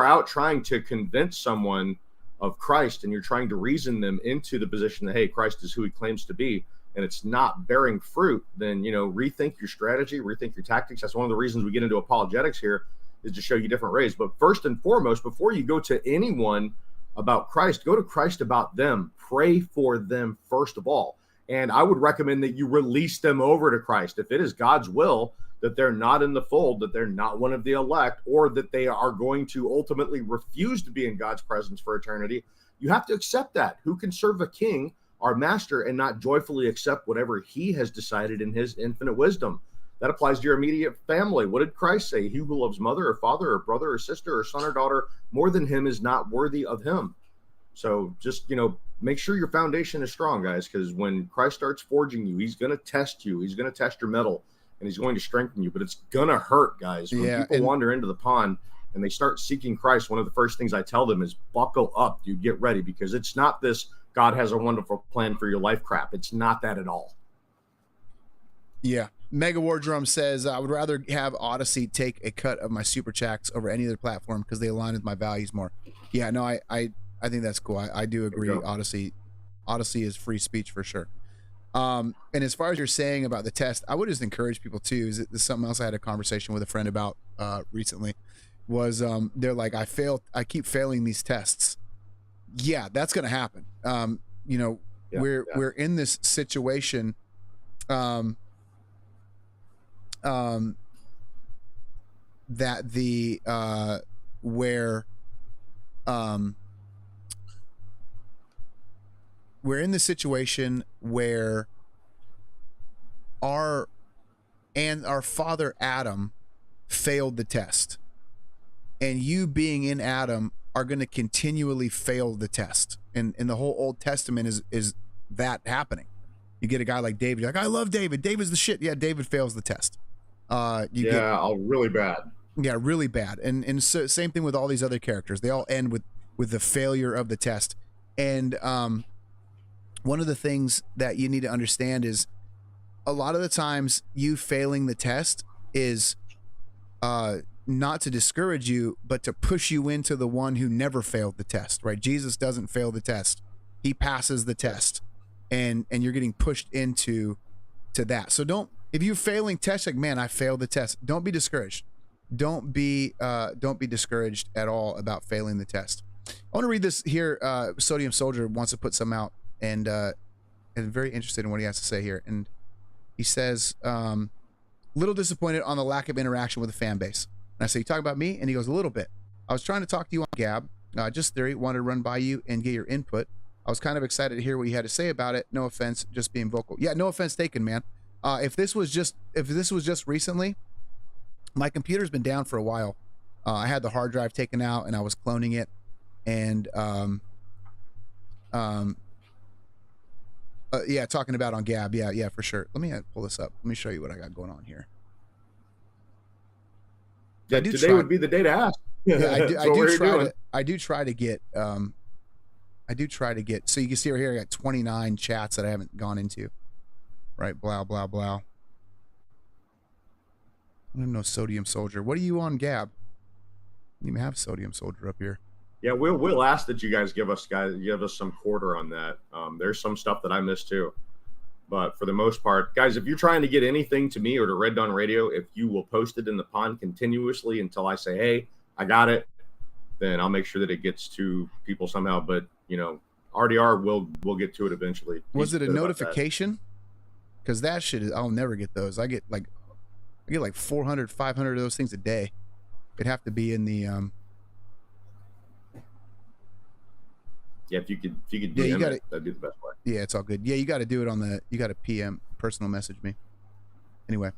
out trying to convince someone of Christ and you're trying to reason them into the position that, hey, Christ is who he claims to be, and it's not bearing fruit, then, rethink your strategy, rethink your tactics. That's one of the reasons we get into apologetics here, is to show you different ways. But first and foremost, before you go to anyone about Christ, go to Christ about them. Pray for them first of all. And I would recommend that you release them over to Christ. If it is God's will that they're not in the fold, that they're not one of the elect, or that they are going to ultimately refuse to be in God's presence for eternity, you have to accept that. Who can serve a king, our master, and not joyfully accept whatever he has decided in his infinite wisdom? That applies to your immediate family. What did Christ say? He who loves mother or father or brother or sister or son or daughter more than him is not worthy of him. So just, make sure your foundation is strong, guys, because when Christ starts forging you, he's going to test you. He's going to test your mettle, and he's going to strengthen you. But it's going to hurt, guys. When people wander into the pond and they start seeking Christ, one of the first things I tell them is buckle up, dude, get ready, because it's not this God has a wonderful plan for your life crap. It's not that at all. Yeah. Mega War Drum says, I would rather have Odyssey take a cut of my super chats over any other platform because they align with my values more. Yeah, no, I think that's cool. I do agree. Odyssey is free speech for sure. And as far as you're saying about the test, I would just encourage people too. This is something else I had a conversation with a friend about recently. Was they're like, I keep failing these tests. Yeah, that's gonna happen. We're in this situation. That the where we're in the situation where our father Adam failed the test, and you being in Adam are going to continually fail the test, and the whole Old Testament is that happening. You get a guy like David, you're like, I love David. David's the shit. Yeah, David fails the test. Really bad. Yeah, really bad. And so same thing with all these other characters. They all end with the failure of the test. And one of the things that you need to understand is a lot of the times you failing the test is not to discourage you, but to push you into the one who never failed the test, right? Jesus doesn't fail the test. He passes the test, and you're getting pushed into that. So if you're failing tests, like, man, I failed the test, don't be discouraged. Don't be discouraged at all about failing the test. I want to read this here. Sodium Soldier wants to put some out, and very interested in what he has to say here. And he says, little disappointed on the lack of interaction with the fan base. And I say, you talk about me? And he goes, a little bit. I was trying to talk to you on Gab, just theory, wanted to run by you and get your input. I was kind of excited to hear what you had to say about it. No offense, just being vocal. Yeah, no offense taken, man. If this was just recently, my computer's been down for a while. I had the hard drive taken out and I was cloning it, and yeah, talking about on Gab. Yeah, for sure. Let me pull this up. Let me show you what I got going on here. Yeah, today would be the day to ask. Yeah, I do try to get so you can see right here I got 29 chats that I haven't gone into. Right, blah blah blah. I don't know. Sodium Soldier. What are you on Gab? I don't even have Sodium Soldier up here. Yeah, we'll ask that you guys give us some quarter on that. There's some stuff that I missed too, but for the most part, guys, if you're trying to get anything to me or to Red Dawn Radio, if you will post it in the pond continuously until I say, hey, I got it, then I'll make sure that it gets to people somehow. But RDR will get to it eventually. Was it a notification? Because that shit is, I'll never get those. I get like 400, 500 of those things a day. It'd have to be in the yeah, if you could DM it, that'd be the best way. Yeah, it's all good. Yeah, you got to do it you got to PM, personal message me. Anyway,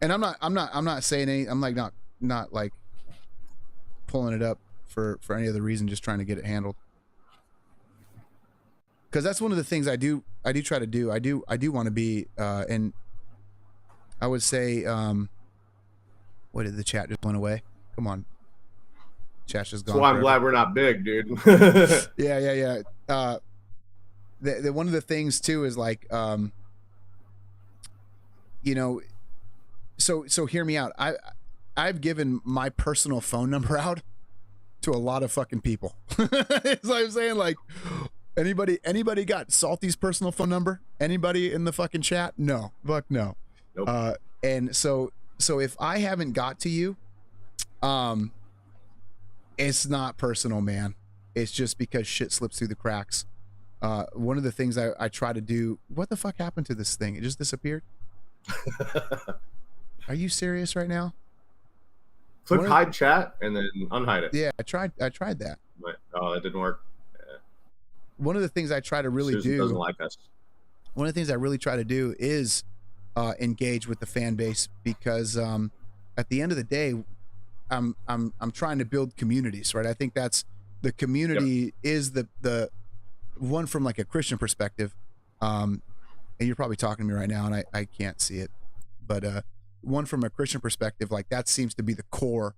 and I'm not saying any. I'm like not like pulling it up for any other reason. Just trying to get it handled. Because that's one of the things I do try to do. I do want to be and I would say what did the chat just went away? Come on. Chat's just gone. So I'm glad we're not big, dude. yeah. The one of the things too is like so hear me out. I've given my personal phone number out to a lot of fucking people. It's like I'm saying, like, anybody got Salty's personal phone number? Anybody in the fucking chat? No. Fuck no. Nope. And so if I haven't got to you, it's not personal, man. It's just because shit slips through the cracks. One of the things I try to do, what the fuck happened to this thing? It just disappeared? Are you serious right now? Click hide chat and then unhide it. Yeah, I tried that. But, it didn't work. Yeah. One of the things I try to really Susan do doesn't like us. One of the things I really try to do is engage with the fan base, because at the end of the day, I'm trying to build communities, right? I think that's the community is the one from like a Christian perspective. And you're probably talking to me right now and I can't see it, but one from a Christian perspective, like that seems to be the core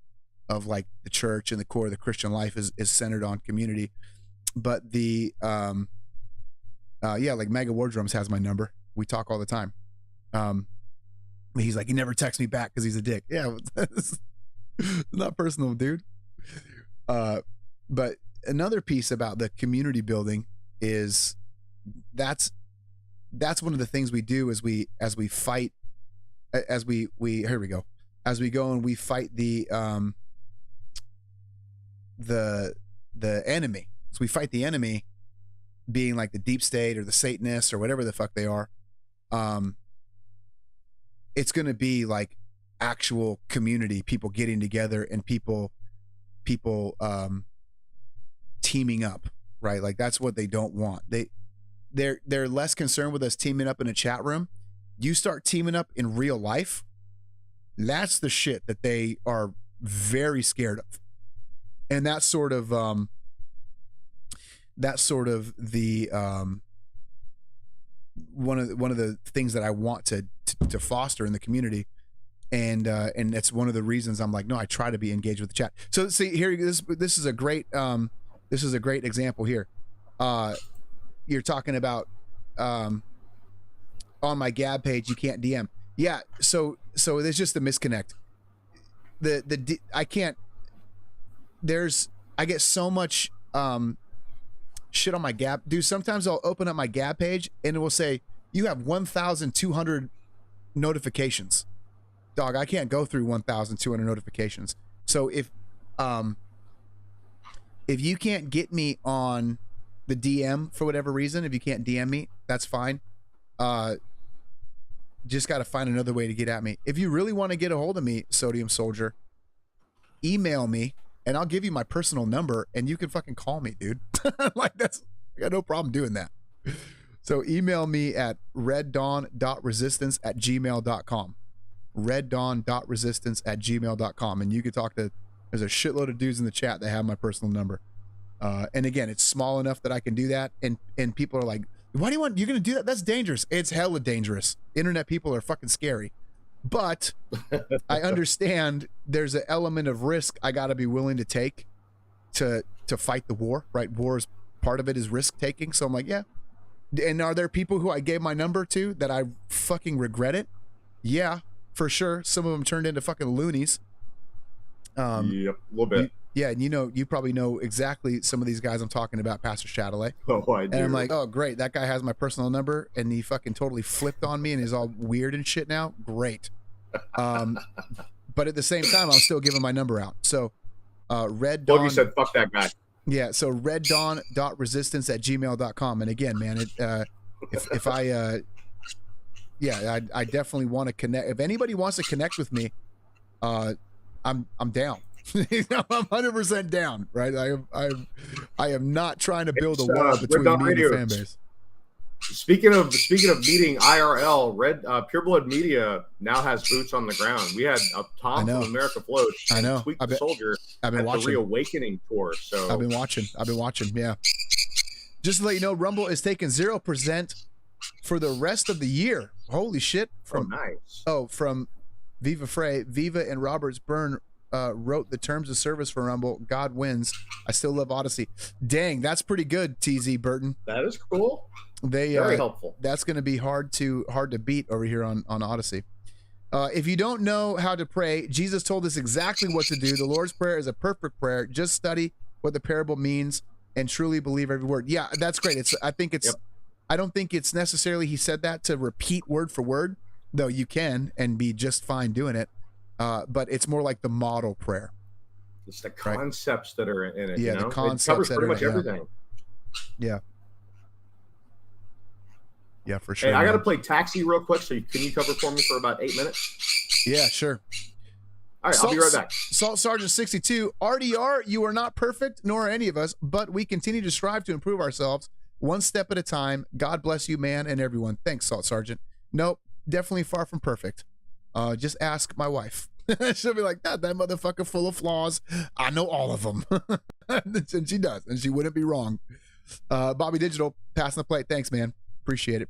of like the church, and the core of the Christian life is centered on community. But the like Mega Wardrums has my number. We talk all the time. He's like, he never texts me back because he's a dick. Yeah, that's not personal, dude. But another piece about the community building is that's one of the things we do as we fight, as we here we go, as we go and we fight the enemy. So we fight the enemy, being like the deep state or the Satanists or whatever the fuck they are. It's going to be like actual community, people getting together and people teaming up, right? Like that's what they don't want. They're less concerned with us teaming up in a chat room. You start teaming up in real life, that's the shit that they are very scared of. And that's sort of the one of the things that I want to foster in the community. And that's one of the reasons I'm like, no, I try to be engaged with the chat. So see here, this is a great example here. You're talking about on my Gab page, you can't DM. Yeah. So there's just a misconnect. I can't. I get so much shit on my Gab, dude. Sometimes I'll open up my Gab page and it will say you have 1,200 notifications. Dog, I can't go through 1,200 notifications. So if you can't get me on the DM for whatever reason, if you can't DM me, that's fine. Just got to find another way to get at me. If you really want to get a hold of me, Sodium Soldier, email me and I'll give you my personal number and you can fucking call me, dude. Like I got no problem doing that. So email me at reddawn.resistance@gmail.com. reddawn.resistance@gmail.com. And you can talk to, there's a shitload of dudes in the chat that have my personal number. And again, it's small enough that I can do that. And people are like, why do you want, you're going to do that? That's dangerous. It's hella dangerous. Internet people are fucking scary. But I understand there's an element of risk I got to be willing to take to fight the war, right? War's part of it is risk taking. So I'm like, yeah. And are there people who I gave my number to that I fucking regret it? Yeah, for sure. Some of them turned into fucking loonies. Yep, a little bit. Yeah, and you probably know exactly some of these guys I'm talking about, Pastor Chatelet. Oh, I do. And I'm like, oh, great. That guy has my personal number, and he fucking totally flipped on me and is all weird and shit now. Great. But at the same time, I'm still giving my number out. So, Red Dawn. You said, fuck that guy. Yeah, so reddawn.resistance@gmail.com. And again, man, if I definitely want to connect. If anybody wants to connect with me, I'm down. I'm 100% down, right? I am not trying to build a wall between me and the fan base. Speaking of meeting IRL, Pure Blood Media now has boots on the ground. We had Tom from America Floats. I know. Tweak the Soldier I've been watching the Reawakening tour. So I've been watching. Yeah. Just to let you know, Rumble is taking 0% for the rest of the year. Holy shit! Nice. From Viva Frey, Viva and Roberts Byrne wrote the terms of service for Rumble. God wins. I still love Odyssey. Dang, that's pretty good, TZ Burton. That is cool. Very helpful. That's going to be hard to beat over here on Odyssey. If you don't know how to pray, Jesus told us exactly what to do. The Lord's Prayer is a perfect prayer. Just study what the parable means and truly believe every word. Yeah, that's great. I don't think it's necessarily he said that to repeat word for word, though you can and be just fine doing it. But it's more like the model prayer. It's the concepts that are in it. Yeah, you know? the concepts it covers that pretty are much everything. Yeah. Yeah, for sure. Hey, I got to play Taxi real quick. So can you cover for me for about 8 minutes? Yeah, sure. All right, I'll be right back. Salt Sergeant 62, RDR, you are not perfect, nor are any of us, but we continue to strive to improve ourselves one step at a time. God bless you, man, and everyone. Thanks, Salt Sergeant. Nope, definitely far from perfect. Just ask my wife. She'll be like, that motherfucker full of flaws. I know all of them. And she does, and she wouldn't be wrong. Bobby Digital, passing the plate. Thanks, man. Appreciate it.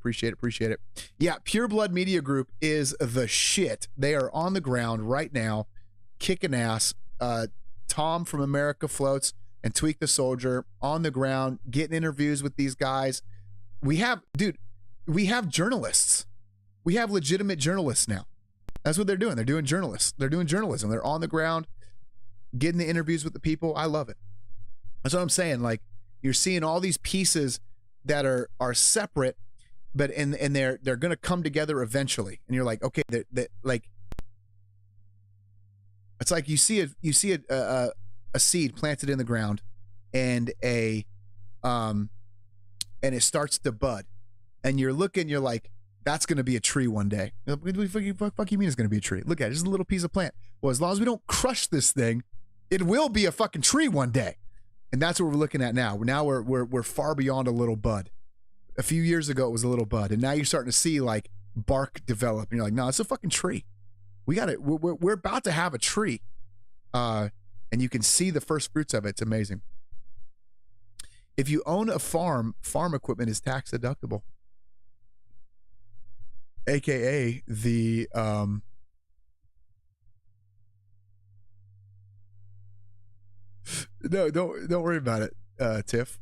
Yeah, Pure Blood Media Group is the shit. They are on the ground right now, kicking ass. Tom from America Floats and Tweak the Soldier on the ground, getting interviews with these guys. We have journalists. We have legitimate journalists now. That's what they're doing. They're doing journalists. They're doing journalism. They're on the ground, getting the interviews with the people. I love it. That's what I'm saying. Like, you're seeing all these pieces that are separate, but and they're going to come together eventually. And you're like, okay, like, it's like you see a seed planted in the ground, and it starts to bud, and you're like, that's going to be a tree one day. What the fuck you mean it's going to be a tree? Look at it, just a little piece of plant. Well, as long as we don't crush this thing, it will be a fucking tree one day. And that's what we're looking at now. Now we're far beyond a little bud. A few years ago, it was a little bud, and now you're starting to see like bark develop, and you're like, no, it's a fucking tree. We got it. We're about to have a tree, and you can see the first fruits of it. It's amazing. If you own a farm equipment is tax deductible, aka the No, don't worry about it, Tiff.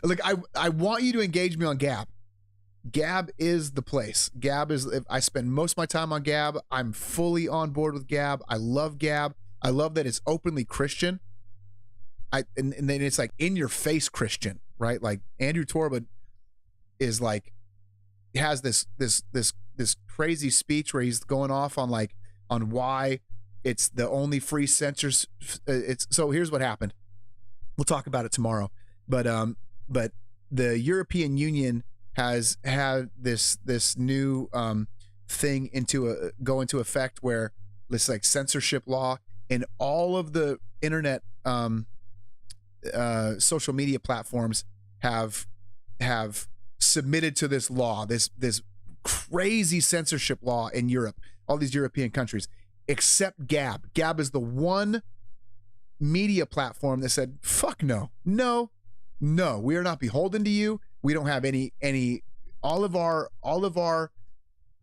Look, I want you to engage me on Gap. Gab is the place. Gab is, if I spend most of my time on Gab. I'm fully on board with Gab. I love Gab. I love that it's openly Christian. And then it's like in your face Christian, right? Like Andrew Torba is like, has this crazy speech where he's going off on like, on why it's the only free censors. So here's what happened. We'll talk about it tomorrow. But the European Union has had this new thing go into effect where this like censorship law, and all of the internet social media platforms have submitted to this law, this crazy censorship law in Europe, all these European countries, except Gab. Gab is the one media platform that said, fuck no, we are not beholden to you. We don't have any, all of our,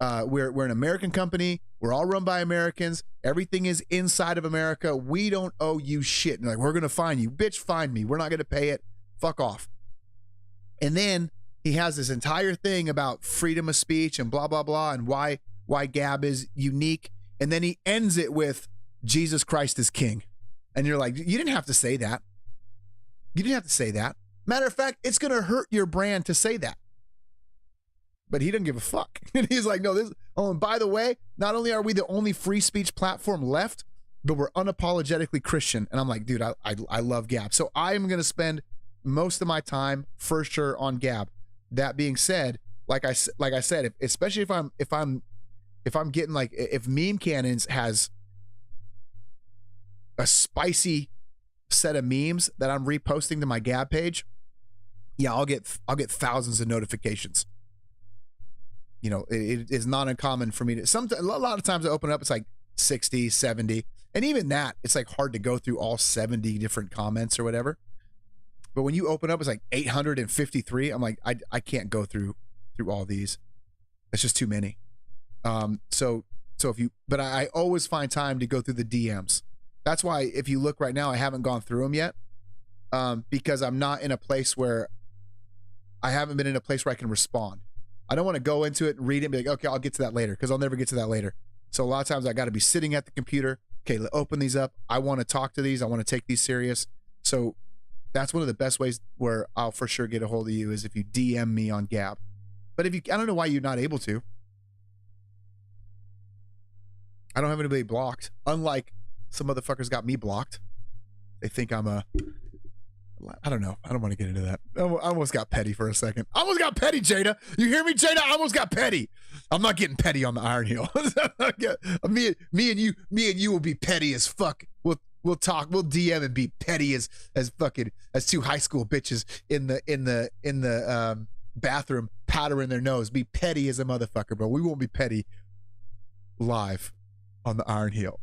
we're an American company. We're all run by Americans. Everything is inside of America. We don't owe you shit. And like, we're going to fine you. Bitch, find me. We're not going to pay it. Fuck off. And then he has this entire thing about freedom of speech and blah, blah, blah, and why Gab is unique. And then he ends it with Jesus Christ is king. And you're like, you didn't have to say that. You didn't have to say that. Matter of fact, it's going to hurt your brand to say that. But he doesn't give a fuck. And he's like, no, this, oh, and by the way, not only are we the only free speech platform left, but we're unapologetically Christian. And I'm like, dude, I love Gab. So I'm going to spend most of my time for sure on Gab. That being said, like I said, especially if I'm getting like, if Meme Cannons has a spicy set of memes that I'm reposting to my Gab page, yeah, I'll get thousands of notifications. You know, it is not uncommon for me to, a lot of times I open it up, it's like 60, 70. And even that, it's like hard to go through all 70 different comments or whatever. But when you open up, it's like 853. I'm like, I can't go through all these. It's just too many. So but I always find time to go through the DMs. That's why if you look right now, I haven't gone through them yet. Because I'm not in a place where I haven't been in a place where I can respond. I don't want to go into it and read it and be like, okay, I'll get to that later, because I'll never get to that later. So a lot of times I got to be sitting at the computer. Okay, open these up. I want to talk to these. I want to take these serious. So that's one of the best ways where I'll for sure get a hold of you is if you DM me on Gab. But if you, I don't know why you're not able to. I don't have anybody blocked. Unlike some motherfuckers got me blocked. They think I'm a, I don't know. I don't want to get into that. I almost got petty for a second. I almost got petty, Jada. You hear me, Jada? I almost got petty. I'm not getting petty on the Ironheel. me and you will be petty as fuck. We'll talk. We'll DM and be petty as fucking as two high school bitches in the bathroom powdering their nose. Be petty as a motherfucker, but we won't be petty live on the Ironheel.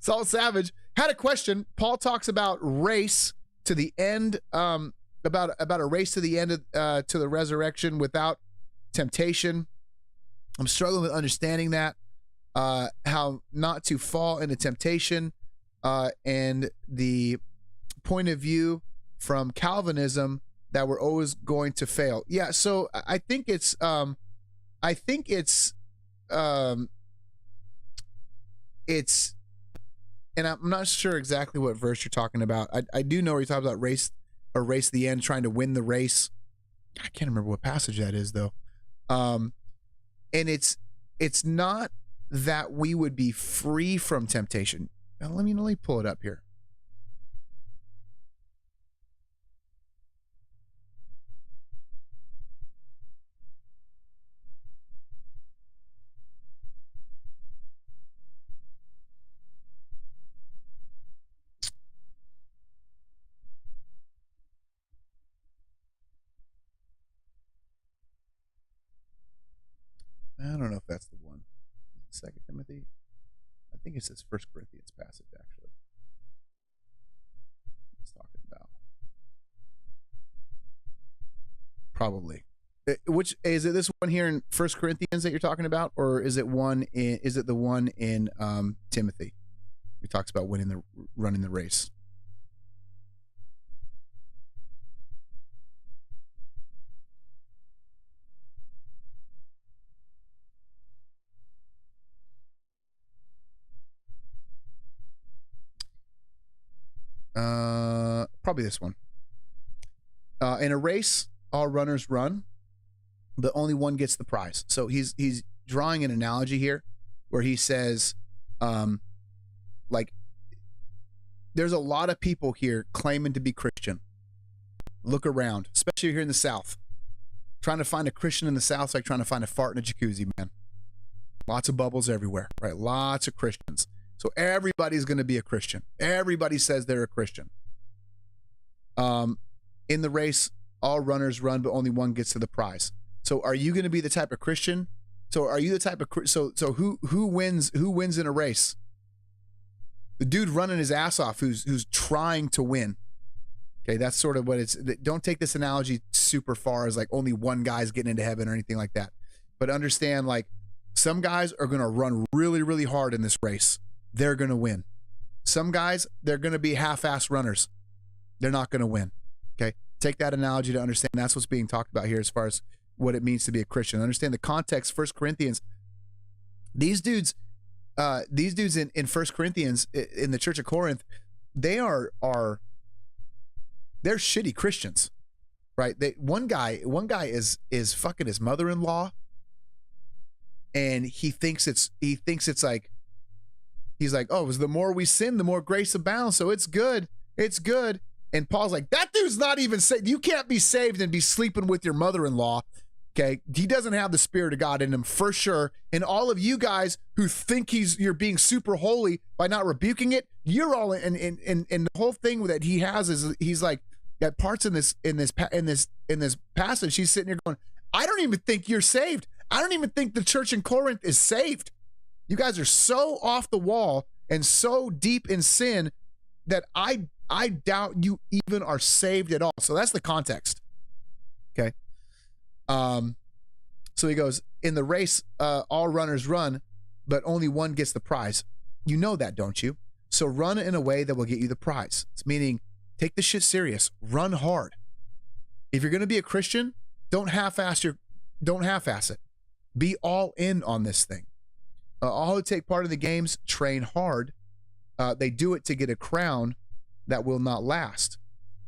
Salt Savage had a question. Paul talks about race to the end, about a race to the end of, to the resurrection without temptation. I'm struggling with understanding that, how not to fall into temptation, and the point of view from Calvinism that we're always going to fail. Yeah, so I think it's and I'm not sure exactly what verse you're talking about. I do know where you're talking about race to the end, trying to win the race. I can't remember what passage that is though. And it's not that we would be free from temptation. Now, let me pull it up here. I don't know if that's the one. Second Timothy. I think it's this 1 Corinthians passage actually. It's talking about. Probably. Which is it? This one here in 1 Corinthians that you're talking about, or is it the one in Timothy? He talks about running the race. Probably this one. In a race, all runners run, but only one gets the prize. So he's drawing an analogy here where he says, like, there's a lot of people here claiming to be Christian. Look around, especially here in the South. Trying to find a Christian in the South is like trying to find a fart in a jacuzzi, man. Lots of bubbles everywhere, right? Lots of Christians. So everybody's going to be a Christian. Everybody says they're a Christian. In the race, all runners run, but only one gets to the prize. So are you going to be the type of Christian? So are you the type of so who wins in a race? The dude running his ass off who's trying to win. Okay, that's sort of what it's. Don't take this analogy super far as like only one guy's getting into heaven or anything like that. But understand, like, some guys are going to run really, really hard in this race. They're going to win. Some guys, they're going to be half-ass runners. They're not going to win. Okay, take that analogy to understand that's what's being talked about here as far as what it means to be a Christian. Understand the context. 1 Corinthians. These dudes in 1 Corinthians in the church of Corinth, they're shitty Christians, right? One guy is fucking his mother-in-law, and he thinks it's like, he's like, oh, the more we sin, the more grace abounds, so it's good. And Paul's like, that dude's not even saved. You can't be saved and be sleeping with your mother-in-law. Okay, he doesn't have the Spirit of God in him for sure. And all of you guys who think you're being super holy by not rebuking it, you're all in the whole thing that he has is he's like, got parts in this passage. He's sitting here going, I don't even think you're saved. I don't even think the church in Corinth is saved. You guys are so off the wall and so deep in sin that I doubt you even are saved at all. So that's the context. Okay. So he goes, in the race, all runners run, but only one gets the prize. You know that, don't you? So run in a way that will get you the prize. It's meaning, take the shit serious. Run hard. If you're going to be a Christian, don't half-ass it. Be all in on this thing. All who take part in the games train hard. They do it to get a crown that will not last,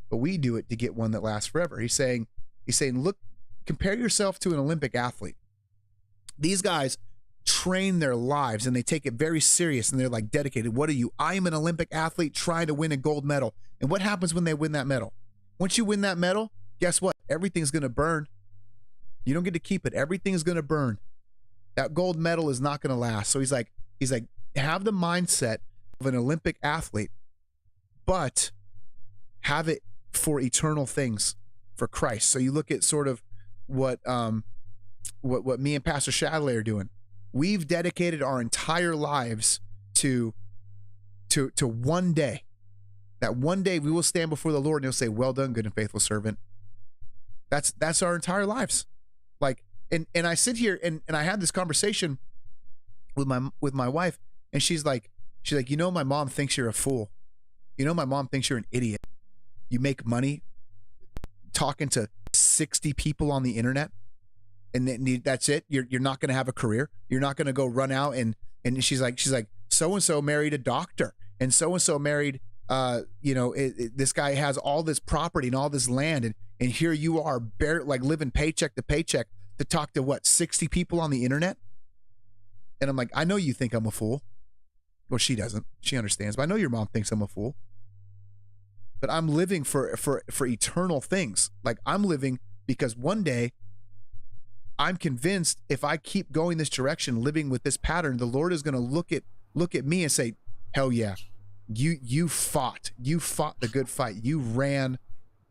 but we do it to get one that lasts forever. He's saying, look, compare yourself to an Olympic athlete. These guys train their lives and they take it very serious and they're like dedicated. What are you? I am an Olympic athlete trying to win a gold medal. And what happens when they win that medal? Once you win that medal, guess what? Everything's going to burn. You don't get to keep it. Everything's going to burn. That gold medal is not going to last. So he's like, have the mindset of an Olympic athlete, but have it for eternal things, for Christ. So you look at sort of what me and Pastor Shadley are doing. We've dedicated our entire lives to one day. That one day we will stand before the Lord and he'll say, well done, good and faithful servant. That's our entire lives. Like, and I sit here and I had this conversation with my wife, and she's like, you know, my mom thinks you're a fool. You know, my mom thinks you're an idiot. You make money talking to 60 people on the internet, and then that's it. You're not going to have a career. You're not going to go run out and she's like, so-and-so married a doctor, and so-and-so married, this guy has all this property and all this land, and here you are like living paycheck to paycheck to talk to 60 people on the internet. And I'm like, I know you think I'm a fool. Well, she doesn't. She understands, but I know your mom thinks I'm a fool. But I'm living for eternal things. Like, I'm living because one day I'm convinced if I keep going this direction, living with this pattern, the Lord is going to look at me and say, hell yeah, you fought the good fight. You ran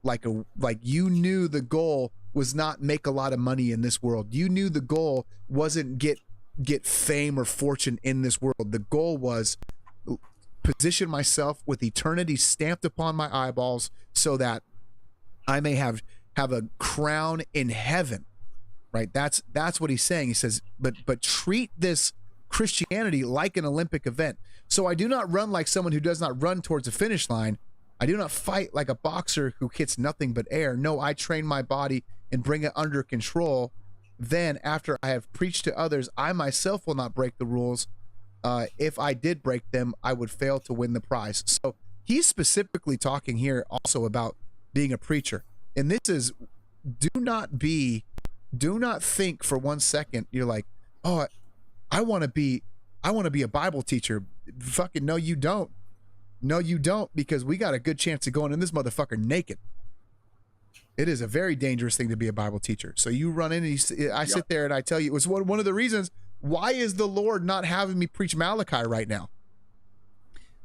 like you knew the goal was not make a lot of money in this world. You knew the goal wasn't get fame or fortune in this world. The goal was position myself with eternity stamped upon my eyeballs so that I may have a crown in heaven. Right? That's what he's saying. He says, but treat this Christianity like an Olympic event. So I do not run like someone who does not run towards a finish line. I do not fight like a boxer who hits nothing but air. No, I train my body and bring it under control. Then after I have preached to others, I myself will not break the rules. If I did break them, I would fail to win the prize. So he's specifically talking here also about being a preacher. And this is, do not think for 1 second you're like, oh, I want to be a Bible teacher. Fucking no, you don't. No, you don't, because we got a good chance of going in this motherfucker naked. It is a very dangerous thing to be a Bible teacher. So you run in and I sit there and I tell you, it was one of the reasons why is the Lord not having me preach Malachi right now?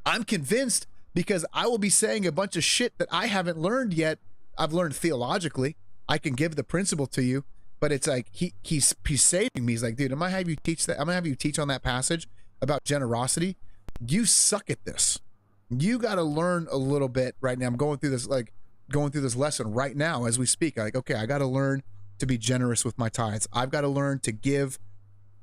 I'm convinced because I will be saying a bunch of shit that I haven't learned yet. I've learned theologically. I can give the principle to you, but it's like he's saving me. He's like, dude, I'm gonna have you teach that. I'm gonna have you teach on that passage about generosity. You suck at this. You got to learn a little bit right now. I'm going through this lesson right now as we speak. Like, okay, I got to learn to be generous with my tithes. I've got to learn to give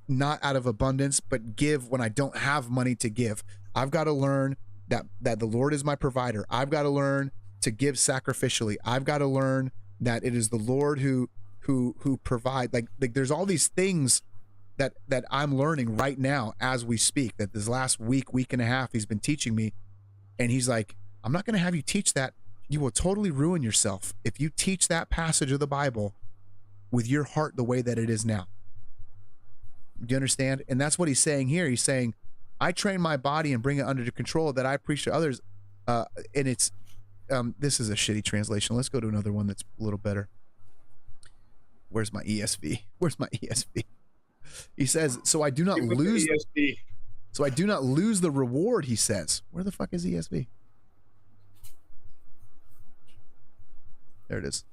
not out of abundance, but give when I don't have money to give. I've got to learn that the Lord is my provider. I've got to learn to give sacrificially. I've got to learn that it is the Lord who provide. Like there's all these things that I'm learning right now as we speak, that this last week and a half he's been teaching me. And he's like, I'm not going to have you teach that. You will totally ruin yourself if you teach that passage of the Bible with your heart the way that it is now. Do you understand? And that's what he's saying here. He's saying, I train my body and bring it under control that I preach to others. And it's, this is a shitty translation. Let's go to another one that's a little better. Where's my ESV? Where's my ESV? He says, so I do not lose. So I do not lose the reward, he says. Where the fuck is ESV? There it is.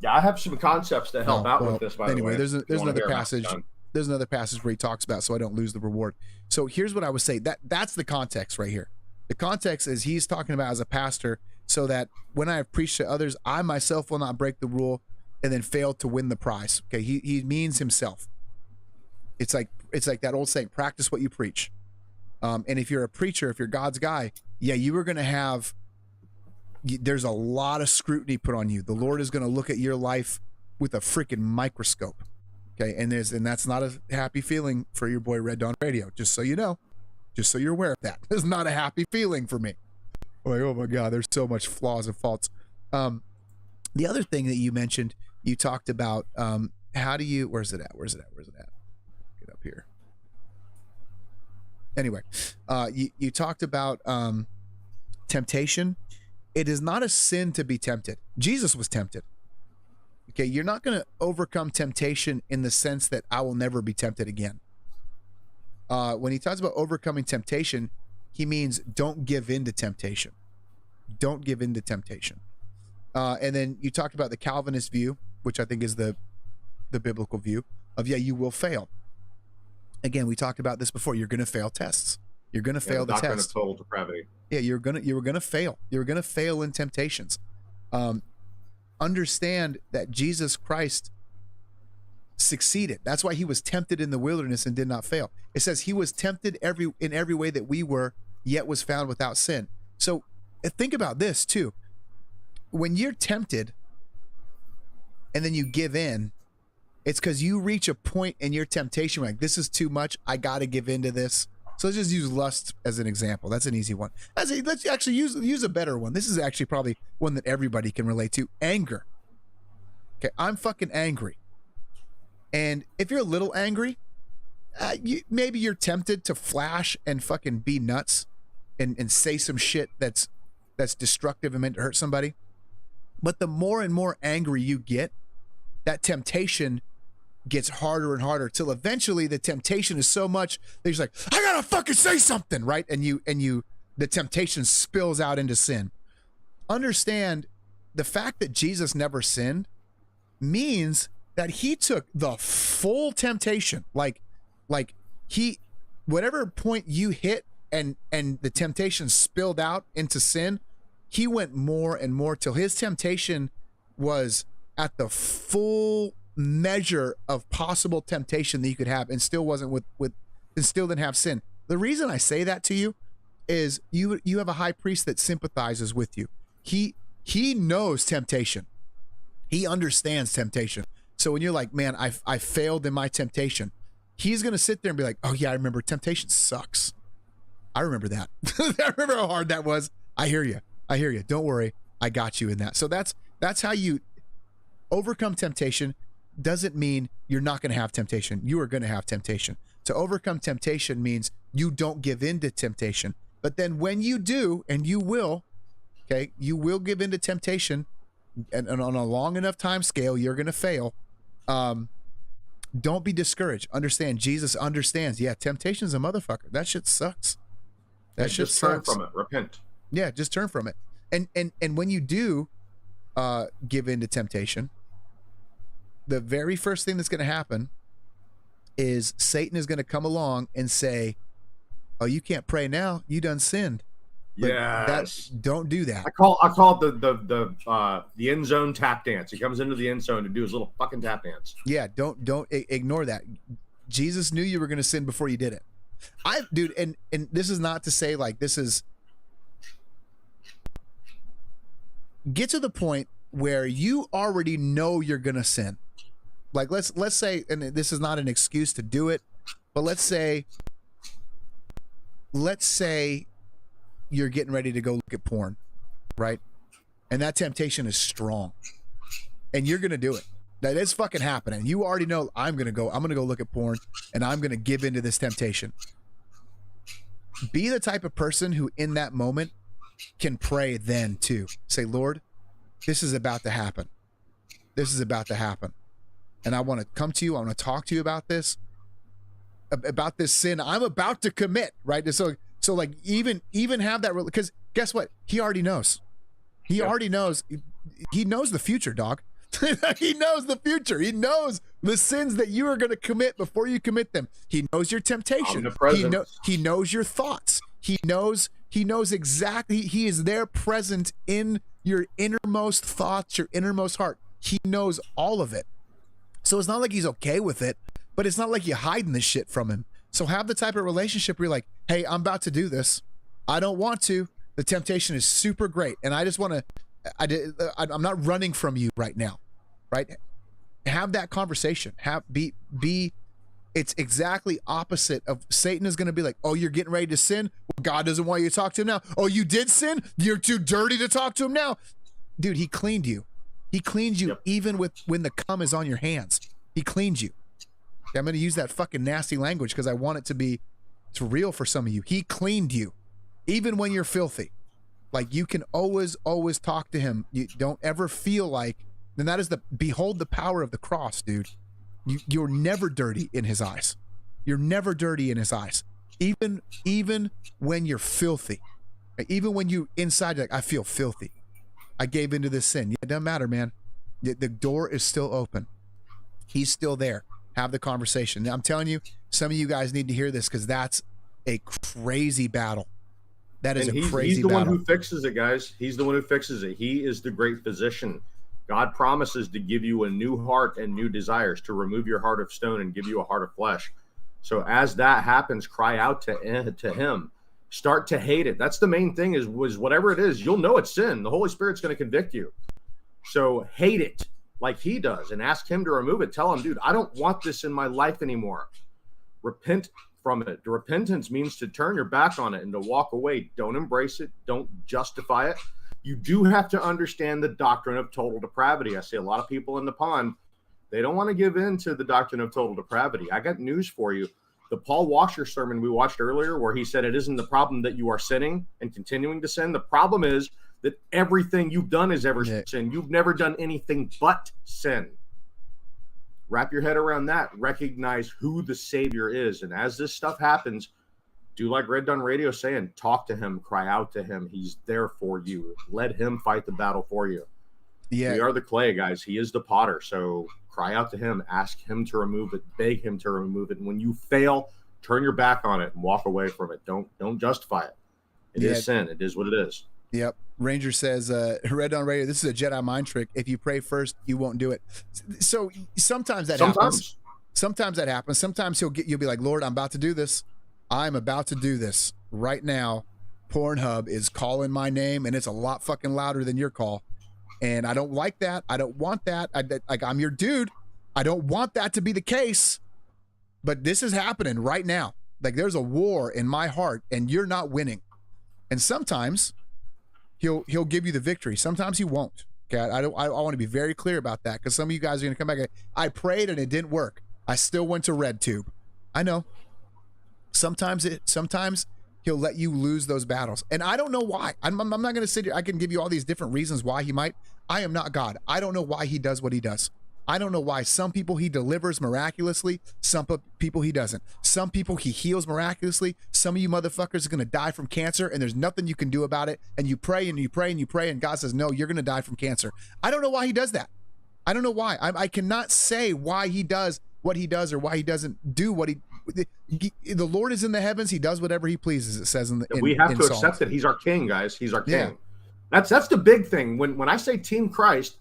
Yeah, I have some concepts that help out with this, by the way. There's another passage. There's another passage where he talks about, so I don't lose the reward. So here's what I would say. That's the context right here. The context is he's talking about as a pastor, so that when I have preached to others, I myself will not break the rule and then fail to win the prize. Okay, he means himself. It's like that old saying, practice what you preach. And if you're a preacher, if you're God's guy, yeah, you are going to have, there's a lot of scrutiny put on you. The Lord is going to look at your life with a freaking microscope. Okay. And that's not a happy feeling for your boy Red Dawn Radio. Just so you know, just so you're aware of that. It's not a happy feeling for me. Like, oh my God, there's so much flaws and faults. The other thing that you mentioned, you talked about, where's it at? Get up here. Anyway, you talked about temptation. It is not a sin to be tempted. Jesus was tempted. Okay, you're not going to overcome temptation in the sense that I will never be tempted again. When he talks about overcoming temptation, he means don't give in to temptation. Don't give in to temptation. And then you talked about the Calvinist view, which I think is the biblical view of, yeah, you will fail. Again, we talked about this before. You're going to fail tests. You're going to fail the test. Of total depravity. Yeah, you were going to fail. You're going to fail in temptations. Understand that Jesus Christ succeeded. That's why he was tempted in the wilderness and did not fail. It says he was tempted in every way that we were, yet was found without sin. So think about this too. When you're tempted and then you give in, it's because you reach a point in your temptation where, like, this is too much. I got to give in to this. So let's just use lust as an example. That's an easy one. Let's actually use a better one. This is actually probably one that everybody can relate to. Anger. Okay, I'm fucking angry. And if you're a little angry, maybe you're tempted to flash and fucking be nuts and say some shit that's destructive and meant to hurt somebody. But the more and more angry you get, that temptation gets harder and harder till eventually the temptation is so much that you're like, I gotta fucking say something, right? And the temptation spills out into sin. Understand the fact that Jesus never sinned means that he took the full temptation, like he, whatever point you hit and the temptation spilled out into sin, he went more and more till his temptation was at the full measure of possible temptation that you could have, and still wasn't and still didn't have sin. The reason I say that to you is you have a high priest that sympathizes with you. He knows temptation. He understands temptation. So when you're like, man, I failed in my temptation, he's gonna sit there and be like, oh yeah, I remember temptation sucks. I remember that. I remember how hard that was. I hear you. Don't worry. I got you in that. So that's how you overcome temptation. Doesn't mean you're not going to have temptation. You are going to have temptation. To overcome temptation means you don't give in to temptation. But then when you do, and you will, okay, you will give in to temptation, and on a long enough time scale, you're going to fail. Don't be discouraged. Understand, Jesus understands. Yeah, temptation's a motherfucker. That shit sucks. That shit just sucks. turn from it. Repent. Yeah, just turn from it. And when you do give in to temptation, the very first thing that's going to happen is Satan is going to come along and say, "Oh, you can't pray now. You done sinned." But Yes. don't do that. I call it the end zone tap dance. He comes into the end zone to do his little fucking tap dance. Yeah, don't ignore that. Jesus knew you were going to sin before you did it. Dude, and this is not to say like this is. Get to the point where you already know you're going to sin. Like let's say, and this is not an excuse to do it, but let's say you're getting ready to go look at porn, right? And that temptation is strong, and you're gonna do it. That is fucking happening. You already know I'm gonna go look at porn, and I'm gonna give into this temptation. Be the type of person who in that moment can pray then too. Say, Lord, this is about to happen. This is about to happen. And I want to come to you. I want to talk to you about this sin I'm about to commit, right? So like even have that, because guess what? He already knows. He already knows. He knows the future, dog. He knows the future. He knows the sins that you are going to commit before you commit them. He knows your temptation. He knows your thoughts. He knows exactly. He is there present in your innermost thoughts, your innermost heart. He knows all of it. So it's not like he's okay with it, but it's not like you're hiding this shit from him. So have the type of relationship where you're like, hey, I'm about to do this. I don't want to. The temptation is super great. And I just want to, I'm not running from you right now, right? Have that conversation. It's exactly opposite of Satan is going to be like, oh, you're getting ready to sin? Well, God doesn't want you to talk to him now. Oh, you did sin? You're too dirty to talk to him now? Dude, he cleaned you. He cleans you even when the cum is on your hands. He cleans you. I'm going to use that fucking nasty language because I want it to be, it's real for some of you. He cleaned you, even when you're filthy. Like you can always talk to him. You don't ever feel like, and that is behold the power of the cross, dude. You're never dirty in his eyes. You're never dirty in his eyes. Even when you're filthy, even when you inside, you're like, I feel filthy. I gave into this sin. Yeah, it doesn't matter, man. The door is still open. He's still there. Have the conversation. Now, I'm telling you, some of you guys need to hear this because that's a crazy battle. That is a crazy battle. He's the one who fixes it, guys. He's the one who fixes it. He is the great physician. God promises to give you a new heart and new desires, to remove your heart of stone and give you a heart of flesh. So as that happens, cry out to him. Start to hate it. That's the main thing is whatever it is, you'll know it's sin. The Holy Spirit's going to convict you. So hate it like he does and ask him to remove it. Tell him, dude, I don't want this in my life anymore. Repent from it. The repentance means to turn your back on it and to walk away. Don't embrace it. Don't justify it. You do have to understand the doctrine of total depravity. I see a lot of people in the pond, they don't want to give in to the doctrine of total depravity. I got news for you. The Paul Washer sermon we watched earlier, where he said it isn't the problem that you are sinning and continuing to sin. The problem is that everything you've done is ever sin. You've never done anything but sin. Wrap your head around that. Recognize who the Savior is. And as this stuff happens, do like Red Dun Radio saying, talk to him, cry out to him. He's there for you. Let him fight the battle for you. Yeah. We are the clay, guys. He is the potter. So cry out to him, ask him to remove it, beg him to remove it. And when you fail, turn your back on it and walk away from it. Don't justify it. It is sin. It is what it is. Yep. Ranger says, Red Dawn Radio, this is a Jedi mind trick. If you pray first, you won't do it. So sometimes that happens. Sometimes that happens. Sometimes you'll be like, Lord, I'm about to do this. I'm about to do this right now. Pornhub is calling my name, and it's a lot fucking louder than your call. And I don't like that. I don't want that. I'm your dude. I don't want that to be the case. But this is happening right now. Like there's a war in my heart and you're not winning. And sometimes he'll give you the victory. Sometimes he won't. Okay. I want to be very clear about that, because some of you guys are going to come back and I prayed and it didn't work. I still went to RedTube. I know. Sometimes he'll let you lose those battles. And I don't know why. I'm not going to sit here. I can give you all these different reasons why he might. I am not God. I don't know why he does what he does. I don't know why. Some people he delivers miraculously. Some people he doesn't. Some people he heals miraculously. Some of you motherfuckers are going to die from cancer and there's nothing you can do about it. And you pray and you pray and you pray and God says, no, you're going to die from cancer. I don't know why he does that. I don't know why. I cannot say why he does what he does or why he doesn't do what the Lord is in the heavens. He does whatever he pleases. It says we have to accept that he's our king, guys. He's our king. Yeah. That's the big thing. When I say Team Christ,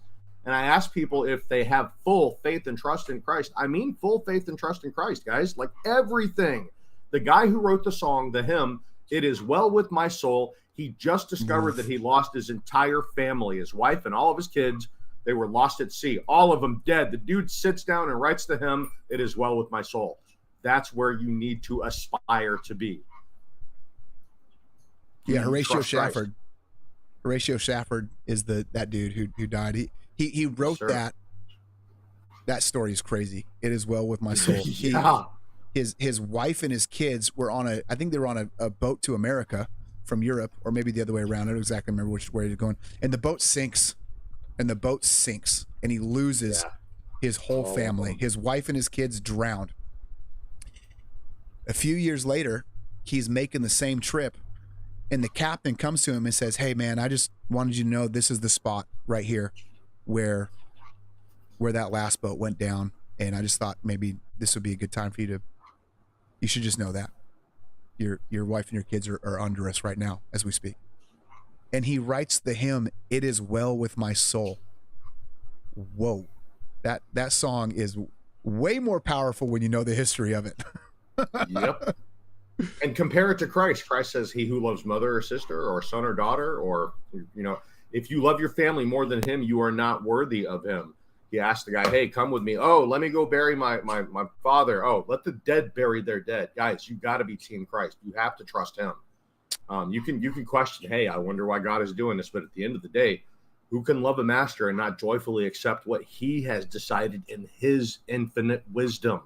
and I ask people if they have full faith and trust in Christ, I mean full faith and trust in Christ, guys. Like everything. The guy who wrote the song, the hymn, "It Is Well With My Soul," he just discovered that he lost his entire family, his wife and all of his kids. They were lost at sea, all of them dead. The dude sits down and writes the hymn, "It Is Well With My Soul." That's where you need to aspire to be. Yeah, Horatio Shafford. Christ. Horatio Shafford is that dude who died. He wrote that. That story is crazy. It is well with my soul. Yeah. His wife and his kids were on I think they were on a boat to America from Europe, or maybe the other way around. I don't exactly remember which way they're going. And the boat sinks. And he loses his whole family. His wife and his kids drowned. A few years later, he's making the same trip, and the captain comes to him and says, "Hey man, I just wanted you to know this is the spot right here where that last boat went down, and I just thought maybe this would be a good time for you should just know that your wife and your kids are under us right now as we speak." And he writes the hymn, "It Is Well With My Soul." Whoa. That song is way more powerful when you know the history of it. Yep. And compare it to Christ. Christ says, "He who loves mother or sister or son or daughter, or, if you love your family more than him, you are not worthy of him." He asked the guy, "Hey, come with me." "Oh, let me go bury my father." "Oh, let the dead bury their dead." Guys, you got to be Team Christ. You have to trust him. You can question, "Hey, I wonder why God is doing this." But at the end of the day, who can love a master and not joyfully accept what he has decided in his infinite wisdom?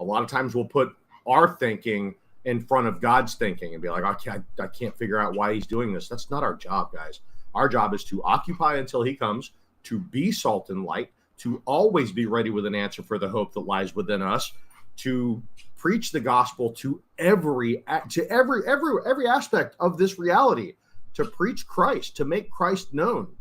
A lot of times we'll put our thinking in front of God's thinking and be like, "Okay, I can't figure out why he's doing this." That's not our job, guys. Our job is to occupy until he comes, to be salt and light, to always be ready with an answer for the hope that lies within us, to preach the gospel to every aspect of this reality, to preach Christ, to make Christ known.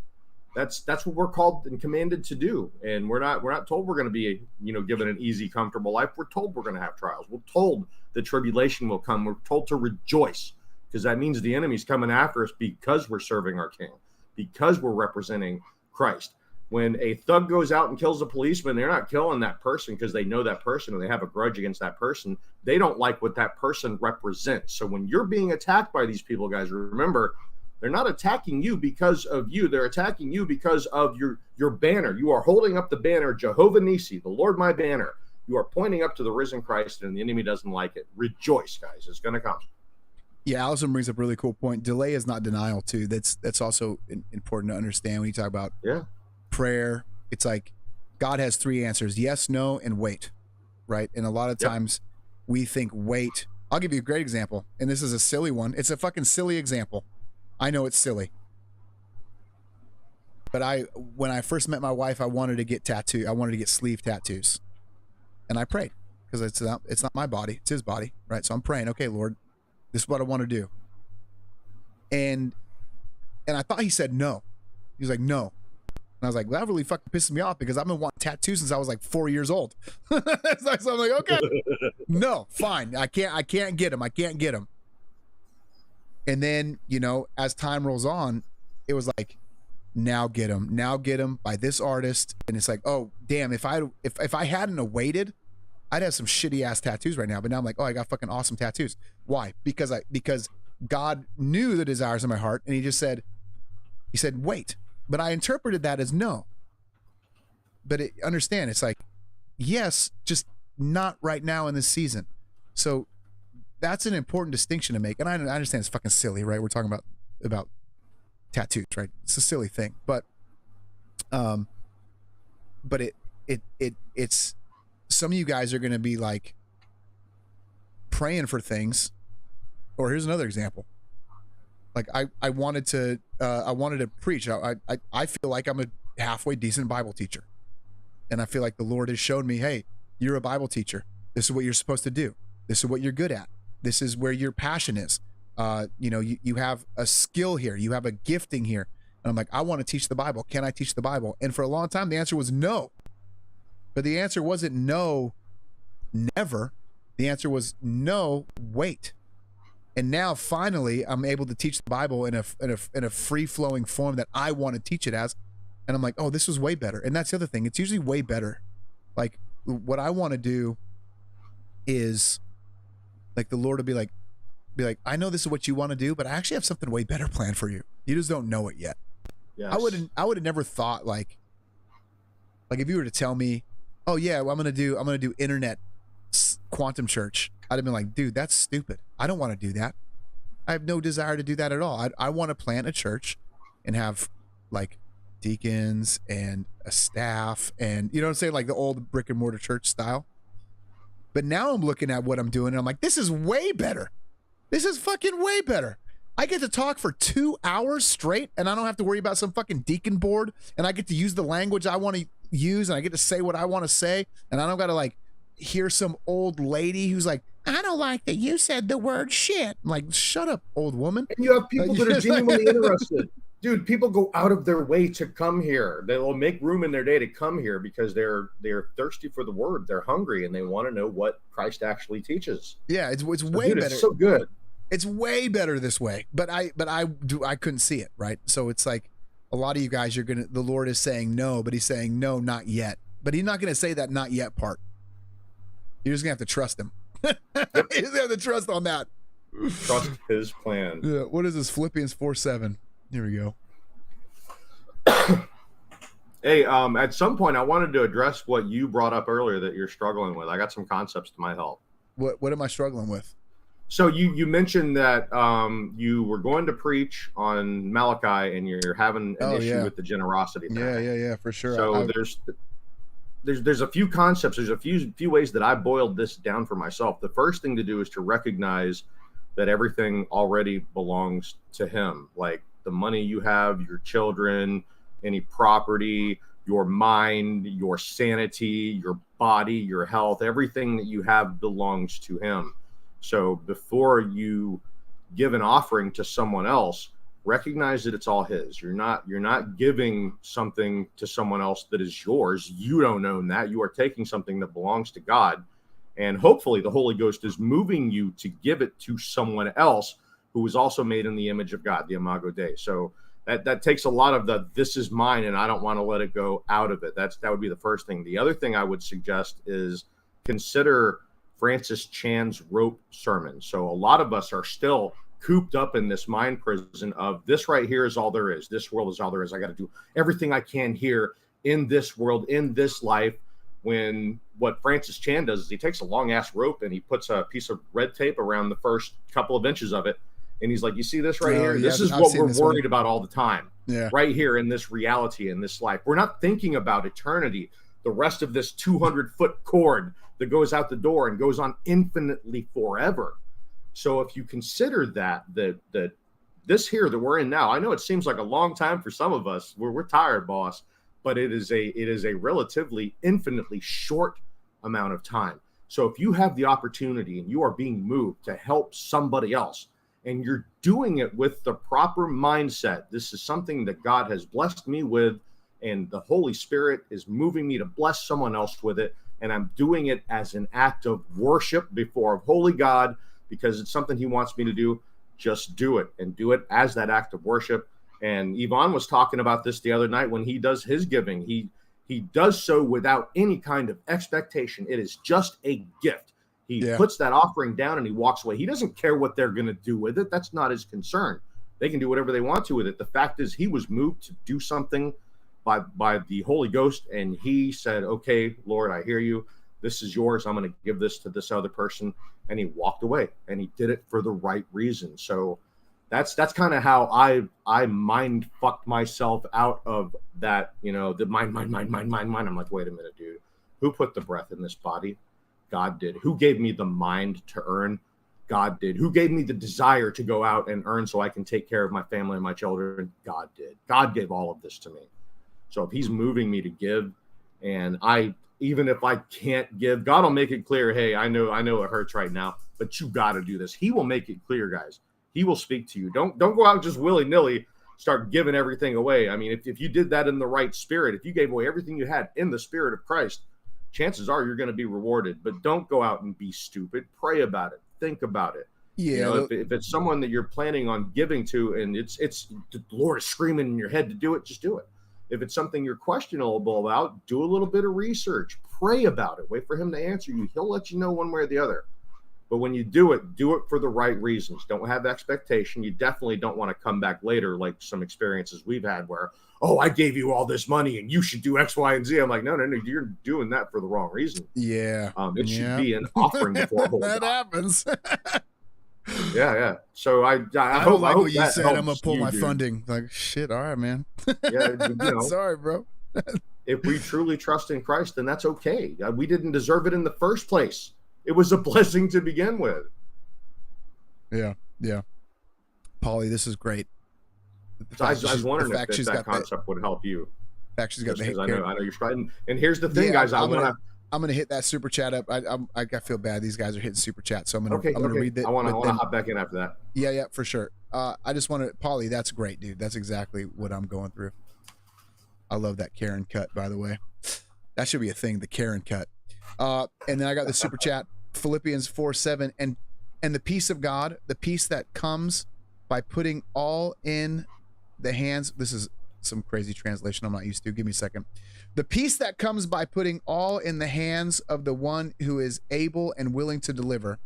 That's what we're called and commanded to do. And we're not told we're going to be, given an easy, comfortable life. We're told we're going to have trials. We're told the tribulation will come. We're told to rejoice, because that means the enemy's coming after us because we're serving our king, because we're representing Christ. When a thug goes out and kills a policeman, they're not killing that person because they know that person or they have a grudge against that person. They don't like what that person represents. So when you're being attacked by these people, guys, remember, they're not attacking you because of you. They're attacking you because of your banner. You are holding up the banner, Jehovah Nissi, the Lord my banner. You are pointing up to the risen Christ, and the enemy doesn't like it. Rejoice, guys. It's going to come. Yeah, Allison brings up a really cool point. Delay is not denial, too. That's also important to understand when you talk about prayer. It's like God has three answers: yes, no, and wait, right? And a lot of times we think wait. I'll give you a great example, and this is a silly one. It's a fucking silly example. I know it's silly. But when I first met my wife, I wanted to get tattooed. I wanted to get sleeve tattoos. And I prayed, because it's not my body, it's his body, right? So I'm praying, "Okay, Lord, this is what I want to do." And I thought he said no. He was like, "No." And I was like, well, that really fucking pisses me off, because I've been wanting tattoos since I was like 4 years old. So I'm like, okay, no, fine. I can't get them. I can't get them. And then, as time rolls on, it was like, now get them by this artist. And it's like, oh damn, if I hadn't waited, I'd have some shitty ass tattoos right now. But now I'm like, oh, I got fucking awesome tattoos. Why? Because God knew the desires of my heart, and he said, wait. But I interpreted that as no. But understand, it's like, yes, just not right now in this season. So that's an important distinction to make. And I understand it's fucking silly, right? We're talking about tattoos, right? It's a silly thing, but it's some of you guys are going to be like praying for things. Or here's another example. Like I wanted to preach. I feel like I'm a halfway decent Bible teacher, and I feel like the Lord has shown me, hey, you're a Bible teacher. This is what you're supposed to do. This is what you're good at. This is where your passion is. You have a skill here. You have a gifting here. And I'm like, I want to teach the Bible. Can I teach the Bible? And for a long time, the answer was no. But the answer wasn't no, never. The answer was no, wait. And now finally, I'm able to teach the Bible in a free-flowing form that I want to teach it as. And I'm like, oh, this was way better. And that's the other thing. It's usually way better. Like, what I want to do is, like, the Lord will be like, I know this is what you want to do, but I actually have something way better planned for you. You just don't know it yet. Yes. I would have never thought, like if you were to tell me, oh yeah, well, I'm gonna do internet quantum church, I'd have been like, dude, that's stupid. I don't want to do that. I have no desire to do that at all. I want to plant a church and have like deacons and a staff, and you know what I'm saying, like the old brick and mortar church style. But now I'm looking at what I'm doing and I'm like, this is way better. This is fucking way better. I get to talk for 2 hours straight and I don't have to worry about some fucking deacon board, and I get to use the language I want to use, and I get to say what I want to say, and I don't got to like hear some old lady who's like, I don't like that you said the word shit. I'm like, shut up, old woman. And you have people that are genuinely interested. Dude, people go out of their way to come here. They'll make room in their day to come here because they're thirsty for the word. They're hungry and they want to know what Christ actually teaches. Yeah, it's way dude, better. It's so good. It's way better this way. But I couldn't see it, right? So it's like a lot of you guys, the Lord is saying no, but he's saying no, not yet. But he's not going to say that not yet part. You're just going to have to trust him. You just have to trust on that. Trust his plan. Yeah. What is this? Philippians 4:7. Here we go. Hey, at some point, I wanted to address what you brought up earlier that you're struggling with. I got some concepts to my help. What am I struggling with? So you mentioned that you were going to preach on Malachi and you're having an issue with the generosity thing. Yeah, for sure. So there's a few concepts. There's a few ways that I boiled this down for myself. The first thing to do is to recognize that everything already belongs to him. Like the money you have, your children, any property, your mind, your sanity, your body, your health, everything that you have belongs to him. So before you give an offering to someone else, recognize that it's all his. You're not giving something to someone else that is yours. You don't own that. You are taking something that belongs to God. And hopefully the Holy Ghost is moving you to give it to someone else who was also made in the image of God, the Imago Dei. So that takes a lot of the, this is mine and I don't want to let it go out of it. That would be the first thing. The other thing I would suggest is consider Francis Chan's rope sermon. So a lot of us are still cooped up in this mind prison of this right here is all there is. This world is all there is. I got to do everything I can here in this world, in this life. When what Francis Chan does is he takes a long ass rope and he puts a piece of red tape around the first couple of inches of it. And he's like, you see this right here? Yeah, this is what we're worried about all the time. Yeah. Right here in this reality, in this life. We're not thinking about eternity. The rest of this 200-foot cord that goes out the door and goes on infinitely forever. So if you consider that this here that we're in now, I know it seems like a long time for some of us. We're tired, boss, but it is a relatively infinitely short amount of time. So if you have the opportunity and you are being moved to help somebody else and you're doing it with the proper mindset, this is something that God has blessed me with, and the Holy Spirit is moving me to bless someone else with it. And I'm doing it as an act of worship before a holy God because it's something he wants me to do. Just do it and do it as that act of worship. And Yvonne was talking about this the other night when he does his giving. He does so without any kind of expectation. It is just a gift. He puts that offering down and he walks away. He doesn't care what they're going to do with it. That's not his concern. They can do whatever they want to with it. The fact is he was moved to do something by the Holy Ghost, and he said, okay, Lord, I hear you. this is yours. I'm going to give this to this other person. And he walked away, and he did it for the right reason. So that's kind of how I mind fucked myself out of that, you know, the mind. I'm like, wait a minute, dude. Who put the breath in this body? God did. Who gave me the mind to earn? God did. Who gave me the desire to go out and earn so I can take care of my family and my children? God did. God gave all of this to me. So if he's moving me to give, and even if I can't give, God will make it clear, hey, I know it hurts right now, but you got to do this. He will make it clear, guys. He will speak to you. Don't go out just willy-nilly, start giving everything away. I mean, if you did that in the right spirit, if you gave away everything you had in the spirit of Christ, chances are you're going to be rewarded. But don't go out and be stupid. Pray about it. Think about it. Yeah. You know, if it's someone that you're planning on giving to, and it's the Lord is screaming in your head to do it, just do it. If it's something you're questionable about, do a little bit of research. Pray about it. Wait for him to answer you. He'll let you know one way or the other. But when you do it for the right reasons. Don't have expectation. You definitely don't want to come back later like some experiences we've had where, oh, I gave you all this money and you should do X, Y, and Z. I'm like, no, you're doing that for the wrong reason. Yeah. It should be an offering before a whole that happens. Yeah. So I don't like what you said. I'm gonna pull my dude. Funding. Like, shit. All right, man. Yeah, you know, sorry, bro. if we truly trust in Christ, then that's okay. We didn't deserve it in the first place. It was a blessing to begin with. Yeah. Paulie, this is great. So I was wondering if that concept would help you. Fact, she's got the I know you're struggling. And here's the thing, guys. I'm gonna hit that super chat up. I feel bad. These guys are hitting super chat, so I'm gonna read that. I want to hop back in after that. Yeah, for sure. I just want to, Paulie. That's great, dude. That's exactly what I'm going through. I love that Karen cut, by the way. That should be a thing, the Karen cut. And then I got the super chat, Philippians 4:7, and the peace of God, the peace that comes by putting all in the hands. This is some crazy translation I'm not used to. Give me a second. The peace that comes by putting all in the hands of the one who is able and willing to deliver,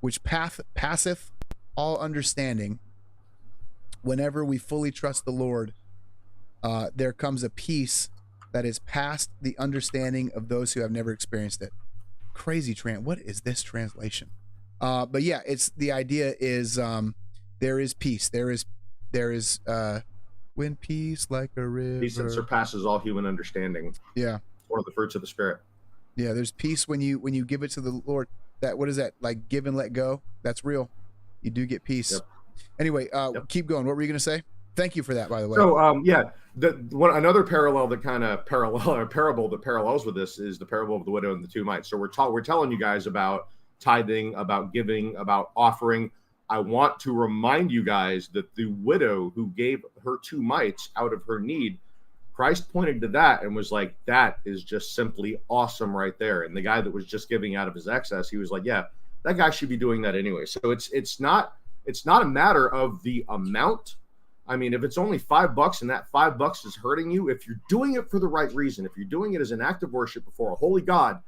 which passeth all understanding. Whenever we fully trust the Lord, there comes a peace that is past the understanding of those who have never experienced it. Crazy what is this translation? But yeah, it's the idea is there is peace. There is when peace like a river. Peace that surpasses all human understanding. Yeah. One of the fruits of the Spirit. Yeah, there's peace when you give it to the Lord. That, what is that? Like give and let go. That's real. You do get peace. Yep. Anyway, keep going. What were you going to say? Thank you for that, by the way. So, another parallel that kind of parable that parallels with this is the parable of the widow and the two mites. So we're telling you guys about tithing, about giving, about offering. I want to remind you guys that the widow who gave her two mites out of her need, Christ pointed to that and was like, that is just simply awesome right there. And the guy that was just giving out of his excess, he was like, yeah, that guy should be doing that anyway. So it's not a matter of the amount. I mean, if it's only $5 and that $5 is hurting you, if you're doing it for the right reason, if you're doing it as an act of worship before a holy God,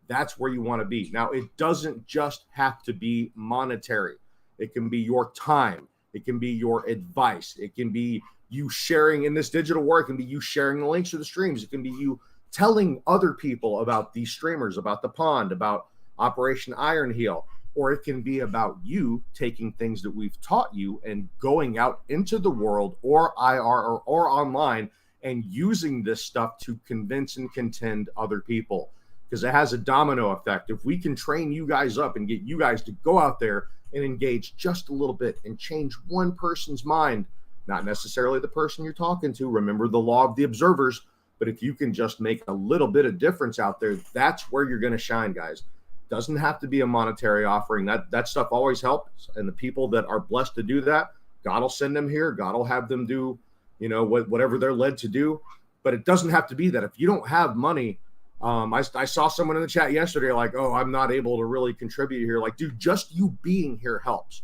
that's where you want to be. Now, it doesn't just have to be monetary. It can be your time. It can be your advice. It can be you sharing in this digital work. It can be you sharing the links to the streams. It can be you telling other people about these streamers, about the pond, about Operation Ironheel. Or it can be about you taking things that we've taught you and going out into the world or IR or online and using this stuff to convince and contend other people, because it has a domino effect. If we can train you guys up and get you guys to go out there and engage just a little bit and change one person's mind, not necessarily the person you're talking to. Remember the law of the observers. But if you can just make a little bit of difference out there, that's where you're going to shine, guys. Doesn't have to be a monetary offering. That stuff always helps. And the people that are blessed to do that, God will send them here. God will have them do, whatever they're led to do. But it doesn't have to be that. If you don't have money, I saw someone in the chat yesterday like, oh, I'm not able to really contribute here. Like, dude, just you being here helps.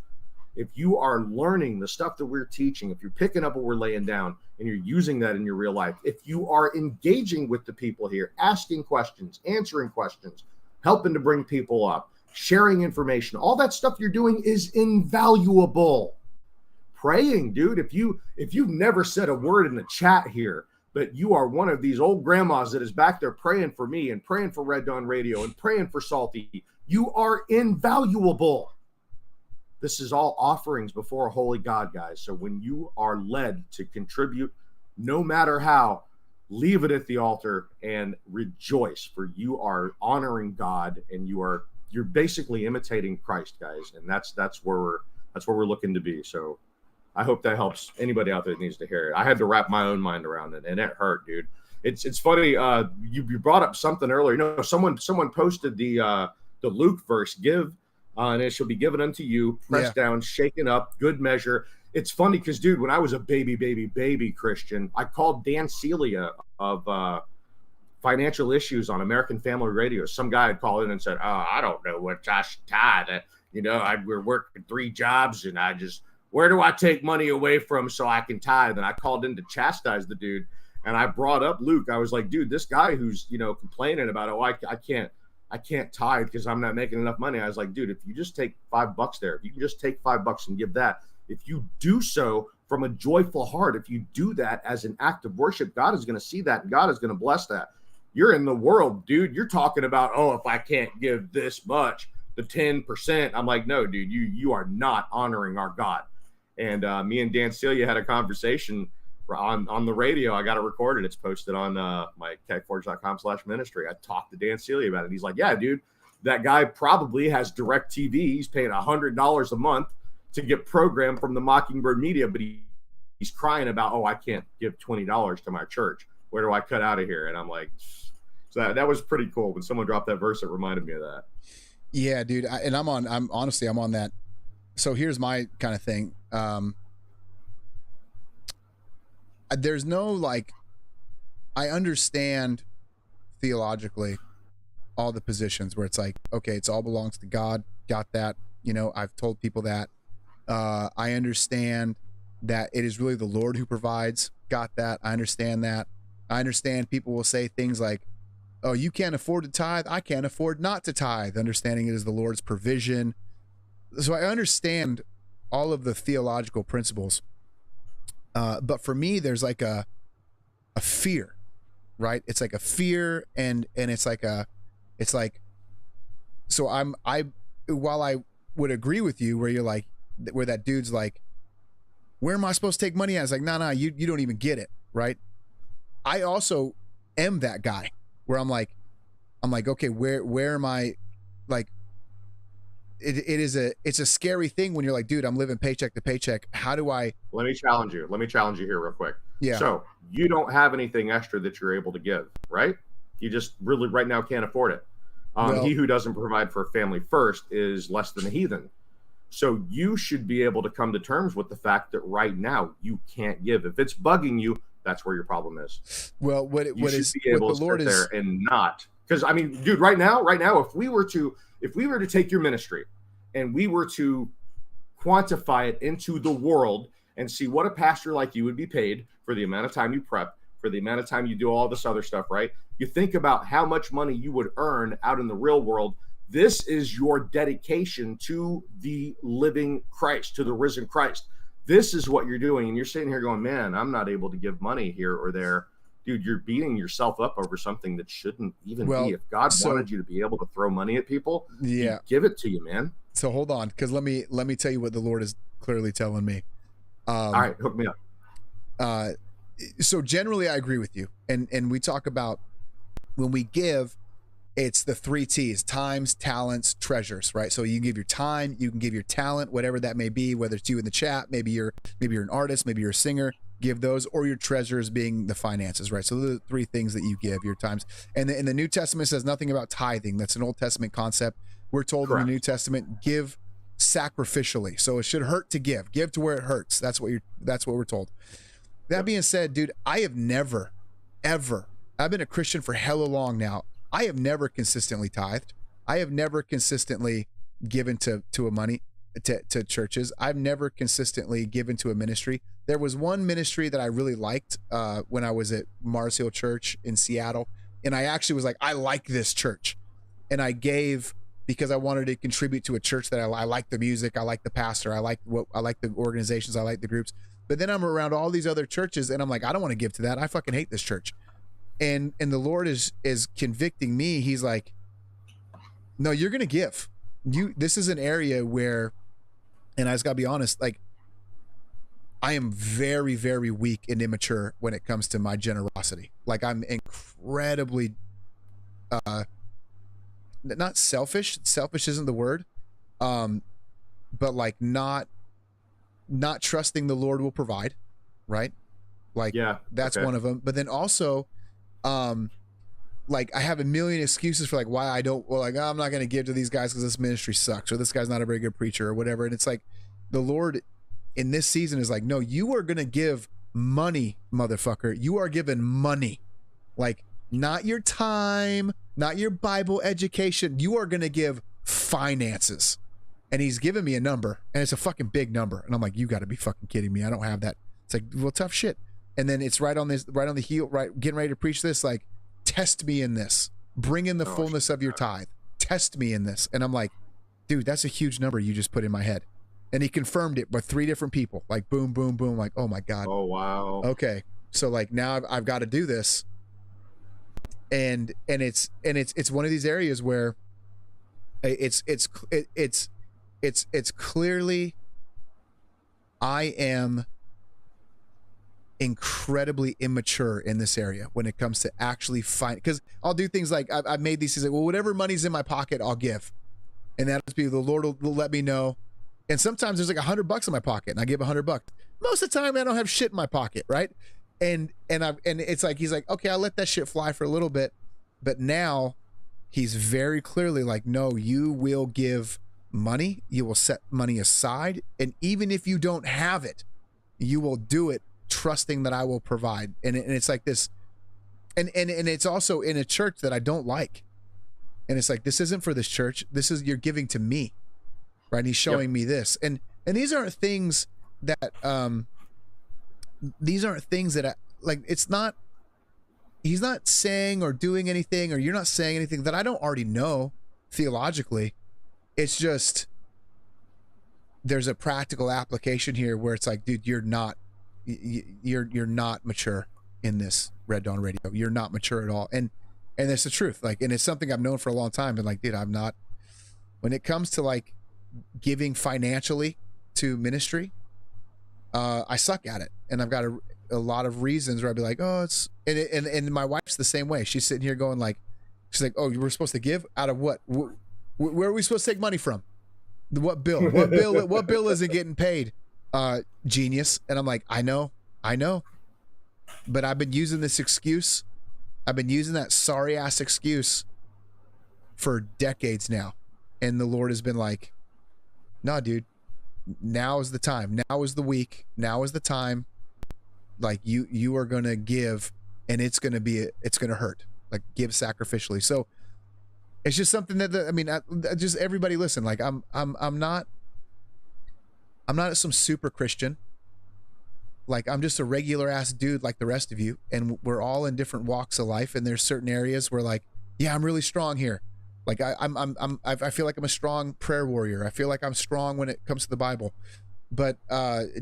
If you are learning the stuff that we're teaching, if you're picking up what we're laying down and you're using that in your real life, if you are engaging with the people here, asking questions, answering questions, helping to bring people up, sharing information, all that stuff you're doing is invaluable. Praying, dude, if you've never said a word in the chat here, but you are one of these old grandmas that is back there praying for me and praying for Red Dawn Radio and praying for Salty. You are invaluable. This is all offerings before a holy God, guys. So when you are led to contribute, no matter how, leave it at the altar and rejoice, for you are honoring God and you're basically imitating Christ, guys. And that's where we're looking to be. So I hope that helps anybody out there that needs to hear it. I had to wrap my own mind around it, and it hurt, dude. It's funny. You brought up something earlier. You know, someone posted the Luke verse, give, and it shall be given unto you, pressed down, shaken up, good measure. It's funny because, dude, when I was a baby Christian, I called Dan Celia of Financial Issues on American Family Radio. Some guy had called in and said, "Oh, I don't know what I should tithe. You know, we're working 3 jobs, and where do I take money away from so I can tithe?" And I called in to chastise the dude, and I brought up Luke. I was like, dude, this guy who's, you know, complaining about, oh, I can't tithe because I'm not making enough money. I was like, dude, if you just take $5 there, if you can just take $5 and give that, if you do so from a joyful heart, if you do that as an act of worship, God is going to see that, and God is going to bless that. You're in the world, dude. You're talking about, oh, if I can't give this much, the 10%. I'm like, no, dude, you are not honoring our God. And me and Dan Celia had a conversation on the radio. I got it recorded. It's posted on my techforge.com/ministry. I talked to Dan Celia about it. He's like, yeah, dude, that guy probably has direct TV. He's paying $100 a month to get programmed from the Mockingbird Media, but he's crying about, oh, I can't give $20 to my church. Where do I cut out of here? And I'm like, so that was pretty cool. When someone dropped that verse, it reminded me of that. Yeah, dude. I'm on that. So here's my kind of thing. There's no, like, I understand theologically all the positions where it's like, okay, it's all belongs to God. Got that. You know, I've told people that. I understand that it is really the Lord who provides. Got that. I understand that. I understand people will say things like, oh, you can't afford to tithe. I can't afford not to tithe. Understanding it is the Lord's provision. So I understand all of the theological principles. But for me, there's like a fear, right? It's like a fear, and it's like so while I would agree with you where you're like, where that dude's like, where am I supposed to take money at? It's like, no, you don't even get it, right? I also am that guy where I'm like, okay, where am I? Like, it's a scary thing when you're like, dude, I'm living paycheck to paycheck. How do I? Let me challenge you here real quick. Yeah. So you don't have anything extra that you're able to give, right? You just really right now can't afford it. He who doesn't provide for a family first is less than a heathen. So you should be able to come to terms with the fact that right now you can't give. If it's bugging you, that's where your problem is. Well, what is be able to sit there and not, because I mean, dude, right now, if we were to take your ministry and we were to quantify it into the world and see what a pastor like you would be paid for the amount of time you prep, for the amount of time you do all this other stuff, right? You think about how much money you would earn out in the real world. This is your dedication to the living Christ, to the risen Christ. This is what you're doing. And you're sitting here going, man, I'm not able to give money here or there. Dude, you're beating yourself up over something that shouldn't even be. If God wanted you to be able to throw money at people, yeah, give it to you, man. So hold on, because let me tell you what the Lord is clearly telling me. All right, hook me up. So generally, I agree with you, and we talk about when we give, it's the 3 T's: times, talents, treasures, right? So you can give your time, you can give your talent, whatever that may be, whether it's you in the chat, maybe you're an artist, maybe you're a singer, give those, or your treasures being the finances, right? So those are the 3 things that you give, your times. And in the New Testament says nothing about tithing. That's an Old Testament concept. We're told in the New Testament, give sacrificially. So it should hurt to give. Give to where it hurts. That's what we're told. That being said, dude, I have never, ever, I've been a Christian for hella long now. I have never consistently tithed. I have never consistently given to churches. I've never consistently given to a ministry. There was one ministry that I really liked when I was at Mars Hill Church in Seattle. And I actually was like, I like this church. And I gave because I wanted to contribute to a church that I like the music. I like the pastor. I like the organizations. I like the groups. But then I'm around all these other churches and I'm like, I don't want to give to that. I fucking hate this church. And the Lord is convicting me. He's like, no, you're going to give. This is an area where, and I just gotta be honest, like, I am very, very weak and immature when it comes to my generosity. Like, I'm incredibly, not selfish. Selfish isn't the word. But like not trusting the Lord will provide, right? Like, yeah, that's one of them. But then also, like, I have a million excuses for like why I don't, well, like, oh, I'm not going to give to these guys because this ministry sucks, or this guy's not a very good preacher, or whatever. And it's like, the Lord in this season is like, no, you are going to give money, motherfucker. You are given money, like, not your time, not your Bible education. You are going to give finances. And he's given me a number, and it's a fucking big number. And I'm like, you got to be fucking kidding me. I don't have that. It's like, well, tough shit. And then it's right on the heel, right, getting ready to preach this, like, test me in this, bring in the fullness of your tithe, test me in this. And I'm like, dude, that's a huge number you just put in my head. And he confirmed it with 3 different people, like, boom, boom, boom. Like, oh my God. Oh, wow. Okay. So like, now I've got to do this. And it's one of these areas where it's clearly, I am incredibly immature in this area when it comes to actually find, because I'll do things like, I've made these things like, well, whatever money's in my pocket, I'll give. And that'll be, the Lord will let me know. And sometimes there's like $100 in my pocket and I give $100. Most of the time I don't have shit in my pocket. Right. And it's like, he's like, okay, I'll let that shit fly for a little bit. But now he's very clearly like, no, you will give money. You will set money aside. And even if you don't have it, you will do it trusting that I will provide. And it's like this, and it's also in a church that I don't like. And it's like, this isn't for this church. This is, you're giving to me. Right. And he's showing me this. And these aren't things that, I, like, it's not, he's not saying or doing anything, or you're not saying anything that I don't already know theologically. It's just, there's a practical application here where it's like, dude, you're not mature in this Red Dawn Radio. You're not mature at all. And that's the truth. Like, and it's something I've known for a long time. And like, dude, I'm not, when it comes to like giving financially to ministry, I suck at it. And I've got a lot of reasons where I'd be like, oh, it's, and my wife's the same way. She's sitting here going like, she's like, oh, you were supposed to give out of what? Where are we supposed to take money from? What bill? What bill isn't getting paid? Genius. And I'm like, I know, but I've been using this excuse. I've been using that sorry ass excuse for decades now. And the Lord has been like, no, dude, now is the time. Now is the week. Now is the time. Like, you are going to give, and it's going to hurt. Like, give sacrificially. So it's just something that, just everybody listen, like, I'm not some super Christian. Like, I'm just a regular ass dude like the rest of you. And we're all in different walks of life. And there's certain areas where like, yeah, I'm really strong here. Like I feel like I'm a strong prayer warrior. I feel like I'm strong when it comes to the Bible. But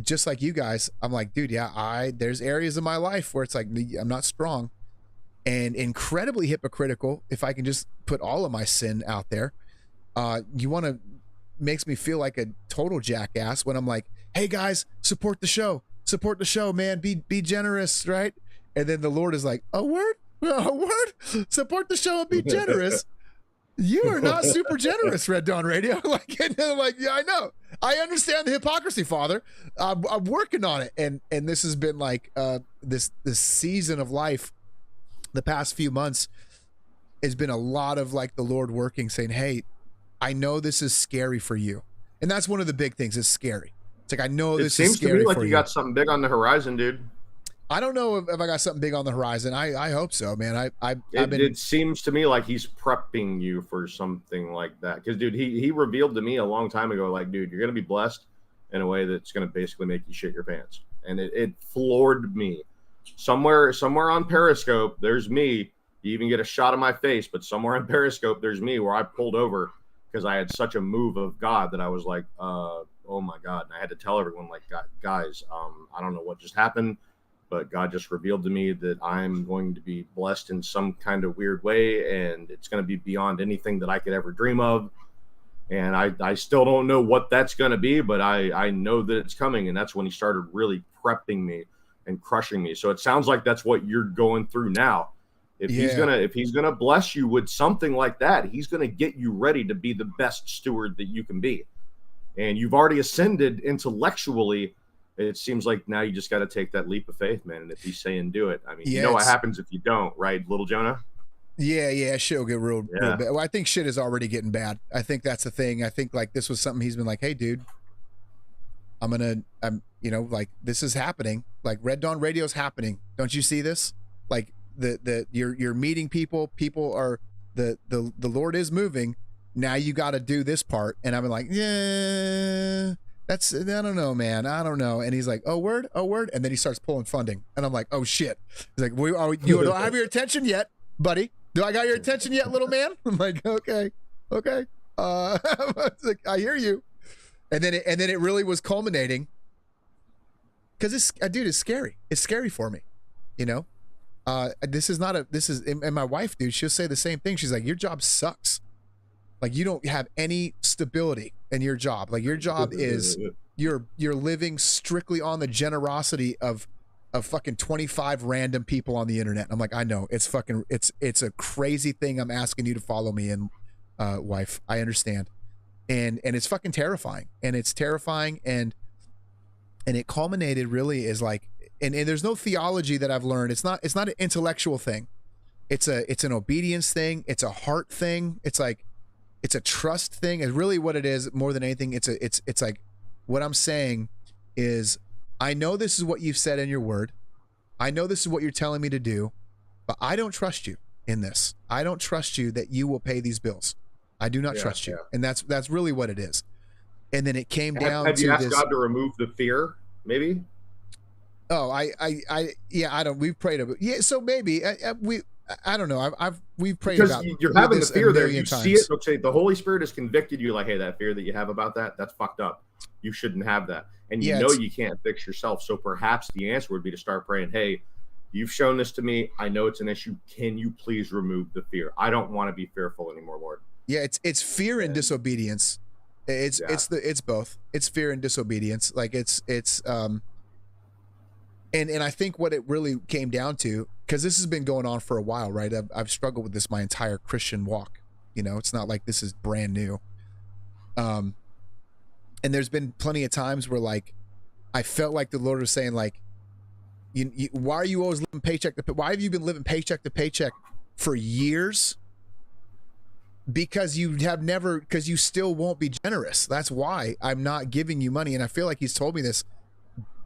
just like you guys, I'm like, dude, yeah, there's areas of my life where it's like, I'm not strong, and incredibly hypocritical. If I can just put all of my sin out there, makes me feel like a total jackass when I'm like, hey guys, support the show, man. Be generous. Right. And then the Lord is like, a word, support the show and be generous. You are not super generous, Red Dawn Radio. Like, and I'm like, yeah, I know. I understand the hypocrisy, Father. I'm working on it. And this has been like this season of life, the past few months, has been a lot of like the Lord working, saying, hey, I know this is scary for you. And that's one of the big things. It's scary. It's like, I know this is scary for you. It seems to me like you got something big on the horizon, dude. I don't know if I got something big on the horizon. I hope so, man. It seems to me like he's prepping you for something like that. Because, dude, he revealed to me a long time ago, like, dude, you're going to be blessed in a way that's going to basically make you shit your pants. And it floored me. Somewhere on Periscope, there's me. You even get a shot of my face, but somewhere on Periscope, there's me where I pulled over because I had such a move of God that I was like, oh my God. And I had to tell everyone, like, guys, I don't know what just happened, but God just revealed to me that I'm going to be blessed in some kind of weird way, and it's going to be beyond anything that I could ever dream of. And I still don't know what that's going to be, but I know that it's coming. And that's when he started really prepping me and crushing me. So it sounds like that's what you're going through now. If he's gonna bless you with something like that, he's gonna get you ready to be the best steward that you can be. And you've already ascended intellectually. It seems like now you just got to take that leap of faith, man. And if he's saying do it, I mean, you know what happens if you don't, right, little Jonah? Yeah, shit will get real bad. Well, I think shit is already getting bad. I think that's the thing. I think like this was something he's been like, hey, dude, I'm you know, like this is happening. Like Red Dawn Radio's happening. Don't you see this? Like you're meeting people. People are the Lord is moving. Now you got to do this part. And I've been like, yeah, I don't know, man. I don't know. And he's like, oh word. And then he starts pulling funding. And I'm like, oh shit. He's like, you don't have your attention yet, buddy. Do I got your attention yet, little man? I'm like, okay. Like, I hear you. And then it really was culminating. Cause dude, it's scary. It's scary for me. You know, and my wife, dude, she'll say the same thing. She's like, your job sucks. Like you don't have any stability in your job. Like your job is you're living strictly on the generosity of fucking 25 random people on the internet. I'm like, I know it's a crazy thing. I'm asking you to follow me and wife, I understand. And it's fucking terrifying, and it's terrifying. And it culminated really is like, and there's no theology that I've learned. It's not an intellectual thing. It's an obedience thing. It's a heart thing. It's like, it's a trust thing. It's really what it is more than anything. It's like, what I'm saying is, I know this is what you've said in your word. I know this is what you're telling me to do, but I don't trust you in this. I don't trust you that you will pay these bills. I do not trust you. And that's really what it is. And then it came down to this. Have you asked God to remove the fear, maybe? Oh, I don't, we've prayed about, so maybe I don't know. We've prayed because about, you're having the fear there. You times. See it. Okay, the Holy Spirit has convicted you. Like, hey, that fear that you have about that's fucked up. You shouldn't have that, and you know you can't fix yourself. So perhaps the answer would be to start praying. Hey, you've shown this to me. I know it's an issue. Can you please remove the fear? I don't want to be fearful anymore, Lord. Yeah, it's fear and disobedience. It's both. It's fear and disobedience. Like and I think what it really came down to, because this has been going on for a while, right? I've struggled with this my entire Christian walk. You know, it's not like this is brand new. And there's been plenty of times where like I felt like the Lord was saying like, why are you always living paycheck to paycheck? Why have you been living paycheck to paycheck for years? Because you still won't be generous. That's why I'm not giving you money. And I feel like he's told me this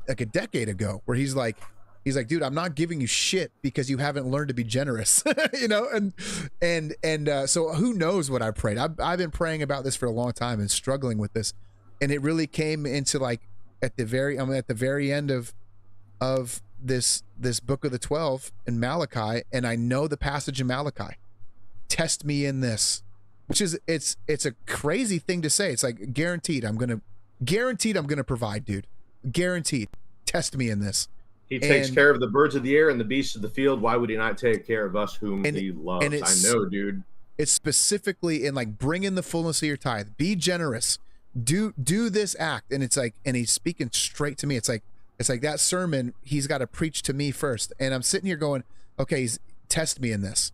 like a decade ago, where he's like, dude, I'm not giving you shit because you haven't learned to be generous, you know? And so who knows what I prayed? I've been praying about this for a long time and struggling with this. And it really came into like at the very end of this book of the 12 in Malachi. And I know the passage in Malachi, test me in this, which is, it's a crazy thing to say. It's like guaranteed I'm going to provide, dude. Guaranteed. Test me in this. He takes care of the birds of the air and the beasts of the field. Why would he not take care of us whom he loves? I know, dude. It's specifically in like, bring in the fullness of your tithe. Be generous. Do this act. And it's like, and he's speaking straight to me. It's like that sermon, he's got to preach to me first. And I'm sitting here going, okay, test me in this.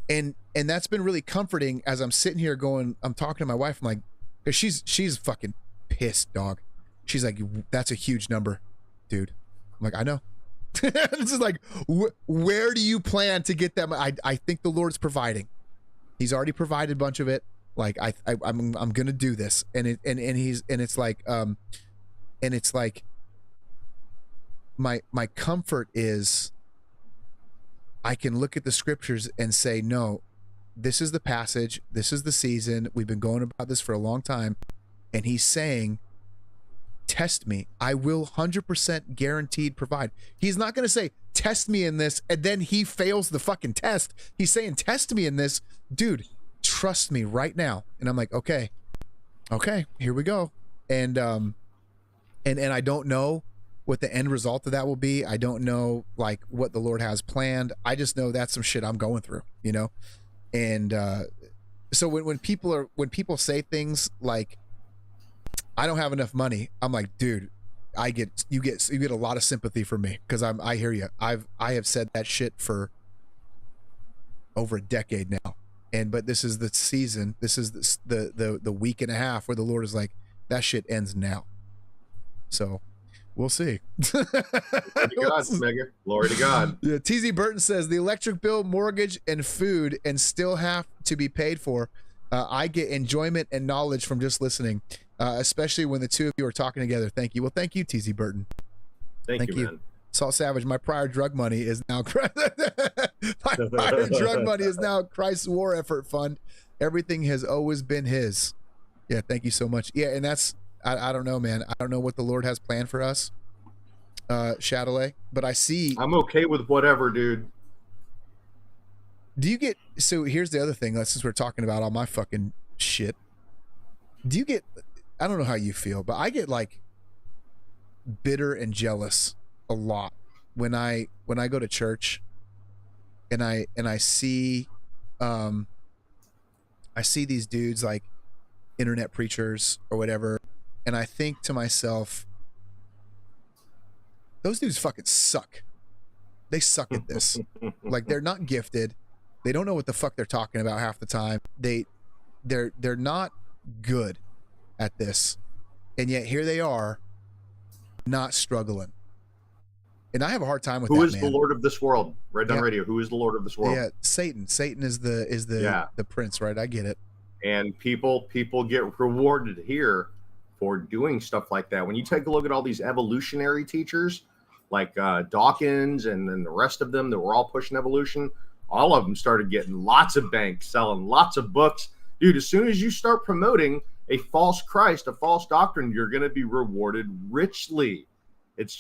And that's been really comforting as I'm sitting here going, I'm talking to my wife. I'm like, cause she's fucking pissed, dog. She's like, that's a huge number, dude. I'm like, I know. This is like, where do you plan to get that? I think the Lord's providing. He's already provided a bunch of it. Like I'm gonna do this, and it's like my comfort is I can look at the scriptures and say, no, this is the passage, this is the season. We've been going about this for a long time, and he's saying, test me. I will 100% guaranteed provide. He's not going to say, test me in this, and then he fails the fucking test. He's saying, test me in this. Dude, trust me right now. And I'm like, okay, here we go. And I don't know what the end result of that will be. I don't know like what the Lord has planned. I just know that's some shit I'm going through, you know? And so when people say things like, I don't have enough money, I'm like, dude, you get a lot of sympathy from me, because I hear you. I have said that shit for over a decade now. But this is the season, this is the week and a half where the Lord is like, that shit ends now. So we'll see. Glory to God, Mega. Glory to God. Yeah, TZ Burton says the electric bill, mortgage, and food, and still have to be paid for. I get enjoyment and knowledge from just listening, especially when the two of you are talking together. Thank you. Well, thank you, TZ Burton. Thank you, man. Salt Savage, my prior drug money is now Christ's War Effort Fund. Everything has always been his. Yeah, thank you so much. Yeah, and that's I don't know, man. I don't know what the Lord has planned for us, Shadowlay, but I see. I'm okay with whatever, dude. Do you get, so here's the other thing, since we're talking about all my fucking shit. Do you get, I don't know how you feel, but I get like bitter and jealous a lot when I go to church and I see these dudes like internet preachers or whatever, and I think to myself, those dudes fucking suck. They suck at this. Like, they're not gifted. They don't know what the fuck they're talking about half the time. They're not good at this. And yet here they are, not struggling. And I have a hard time with that, man. Who is the Lord of this world? Red Down Radio. Who is the Lord of this world? Yeah, Satan. Satan is the prince, right? I get it. And people get rewarded here for doing stuff like that. When you take a look at all these evolutionary teachers, like Dawkins and then the rest of them that were all pushing evolution, all of them started getting lots of banks, selling lots of books. Dude, as soon as you start promoting a false Christ, a false doctrine, you're going to be rewarded richly. It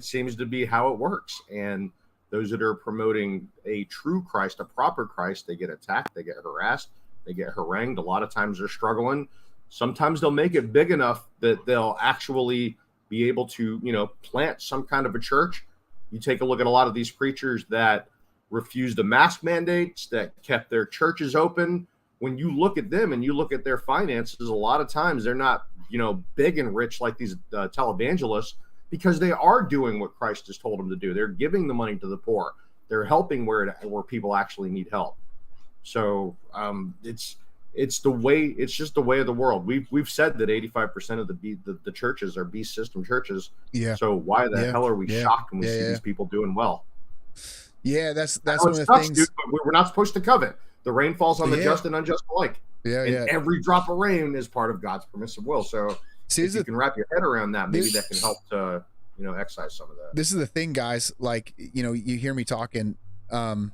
seems to be how it works. And those that are promoting a true Christ, a proper Christ, they get attacked, they get harassed, they get harangued. A lot of times they're struggling. Sometimes they'll make it big enough that they'll actually be able to, plant some kind of a church. You take a look at a lot of these preachers that refused the mask mandates, that kept their churches open. When you look at them and you look at their finances, a lot of times they're not, big and rich like these televangelists, because they are doing what Christ has told them to do. They're giving the money to the poor. They're helping where people actually need help. So it's just the way of the world. We've said that 85% of the churches are beast system churches. Yeah. So why the hell are we shocked when we see these people doing well? Yeah, that's one of the things. Dude, but we're not supposed to covet. The rain falls on the just and unjust alike. Yeah, and every drop of rain is part of God's permissive will. So if you can wrap your head around that, maybe that can help to excise some of that. This is the thing, guys. Like, you hear me talking, and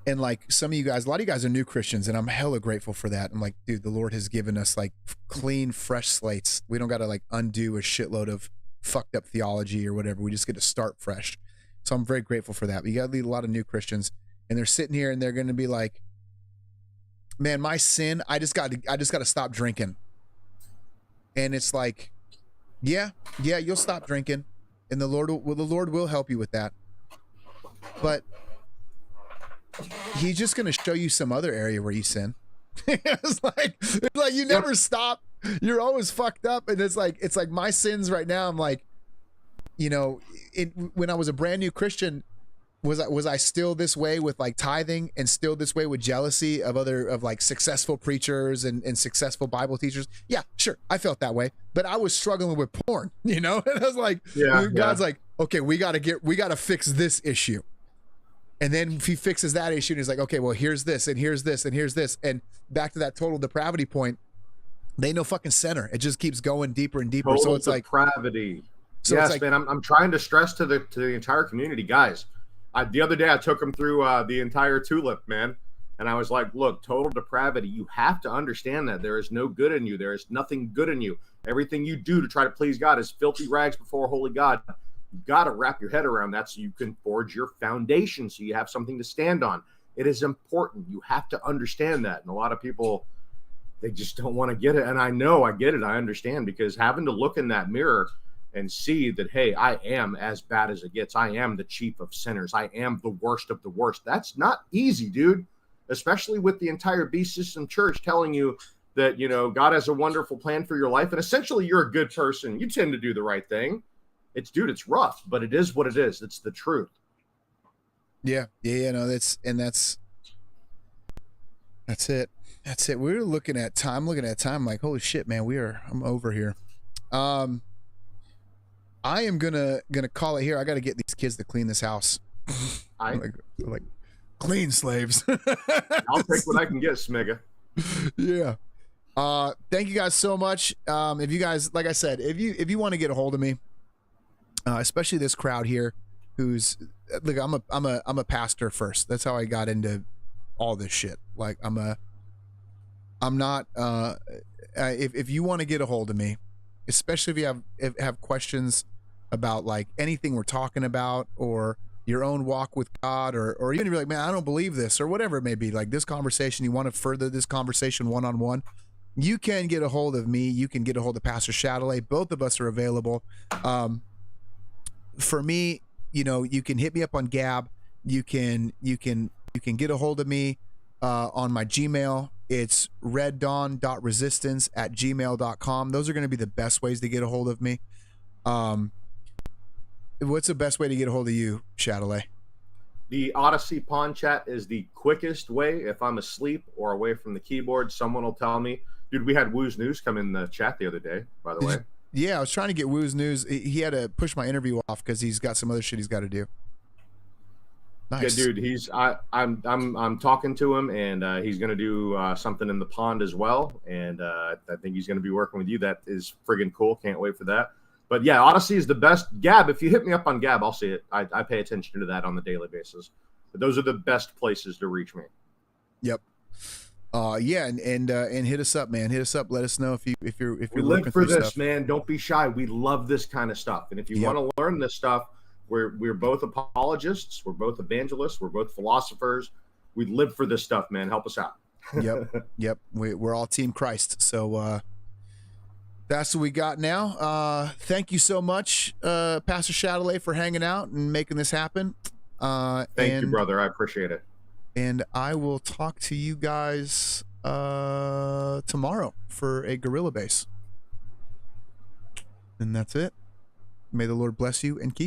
like some of you guys, a lot of you guys are new Christians, and I'm hella grateful for that. I'm like, dude, the Lord has given us like clean, fresh slates. We don't got to like undo a shitload of fucked up theology or whatever. We just get to start fresh. So I'm very grateful for that. But you got to lead a lot of new Christians, and they're sitting here and they're going to be like, man, my sin, I just got to stop drinking. And it's like, yeah, you'll stop drinking, and the Lord will help you with that. But He's just going to show you some other area where you sin. it's like you never stop. You're always fucked up, and it's like my sins right now. I'm like, when I was a brand new Christian, was I still this way with like tithing, and still this way with jealousy of like successful preachers and successful Bible teachers? Yeah, sure. I felt that way, but I was struggling with porn, and I was like, God's like, okay, we got to fix this issue. And then He fixes that issue, and He's like, okay, well, here's this, and here's this, and here's this. And back to that total depravity point, they ain't no fucking center. It just keeps going deeper and deeper. So it's like depravity. So yes, man, I'm trying to stress to the entire community, guys. The other day I took them through the entire tulip, man. And I was like, look, total depravity. You have to understand that there is no good in you. There is nothing good in you. Everything you do to try to please God is filthy rags before a holy God. You've got to wrap your head around that so you can forge your foundation, so you have something to stand on. It is important. You have to understand that. And a lot of people, they just don't want to get it. And I know I get it. I understand, because having to look in that mirror and see that, hey, I am as bad as it gets. I am the chief of sinners. I am the worst of the worst. That's not easy, dude, especially with the entire Beast System Church telling you that, you know, God has a wonderful plan for your life. And essentially you're a good person. You tend to do the right thing. It's rough, but it is what it is. It's the truth. Yeah. No, that's it. We're looking at time, like, holy shit, man, I'm over here. I am gonna call it here. I got to get these kids to clean this house. like clean slaves. I'll take what I can get, Smigga. Yeah. Thank you guys so much. If you guys, like I said, if you want to get a hold of me, especially this crowd here, who's, look, I'm a pastor first. That's how I got into all this shit. Like if you want to get a hold of me, especially if you have questions about like anything we're talking about, or your own walk with God, or even if you're like, man, I don't believe this, or whatever it may be, like this conversation, you want to further this conversation one-on-one, you can get a hold of me. You can get a hold of Pastor Chatelet. Both of us are available. For me, you know, you can hit me up on Gab. You can get a hold of me on my Gmail. It's reddawn.resistance@gmail.com. Those are going to be the best ways to get a hold of me. What's the best way to get a hold of you, Chatelet? The ODYSEE pawn chat is the quickest way. If I'm asleep or away from the keyboard, someone will tell me. Dude, we had Woo's News come in the chat the other day, by the way. Yeah, I was trying to get Woo's News. He had to push my interview off because he's got some other shit he's got to do. Nice. Yeah, dude, I'm talking to him, and he's gonna do something in the pond as well, and I think he's gonna be working with you. That is friggin' cool. Can't wait for that. But yeah, ODYSEE is the best. Gab, if you hit me up on Gab, I'll see it. I pay attention to that on the daily basis. But those are the best places to reach me. Yep. Yeah, and hit us up, man. Hit us up. Let us know if you're we live for this, stuff. Man. Don't be shy. We love this kind of stuff, and if you want to learn this stuff, we're both apologists. We're both evangelists. We're both philosophers. We live for this stuff, man. Help us out. Yep. We're all Team Christ. So that's what we got now. Thank you so much, Pastor Chatelet, for hanging out and making this happen. Thank you, brother. I appreciate it. And I will talk to you guys tomorrow for a gorilla base. And that's it. May the Lord bless you and keep you.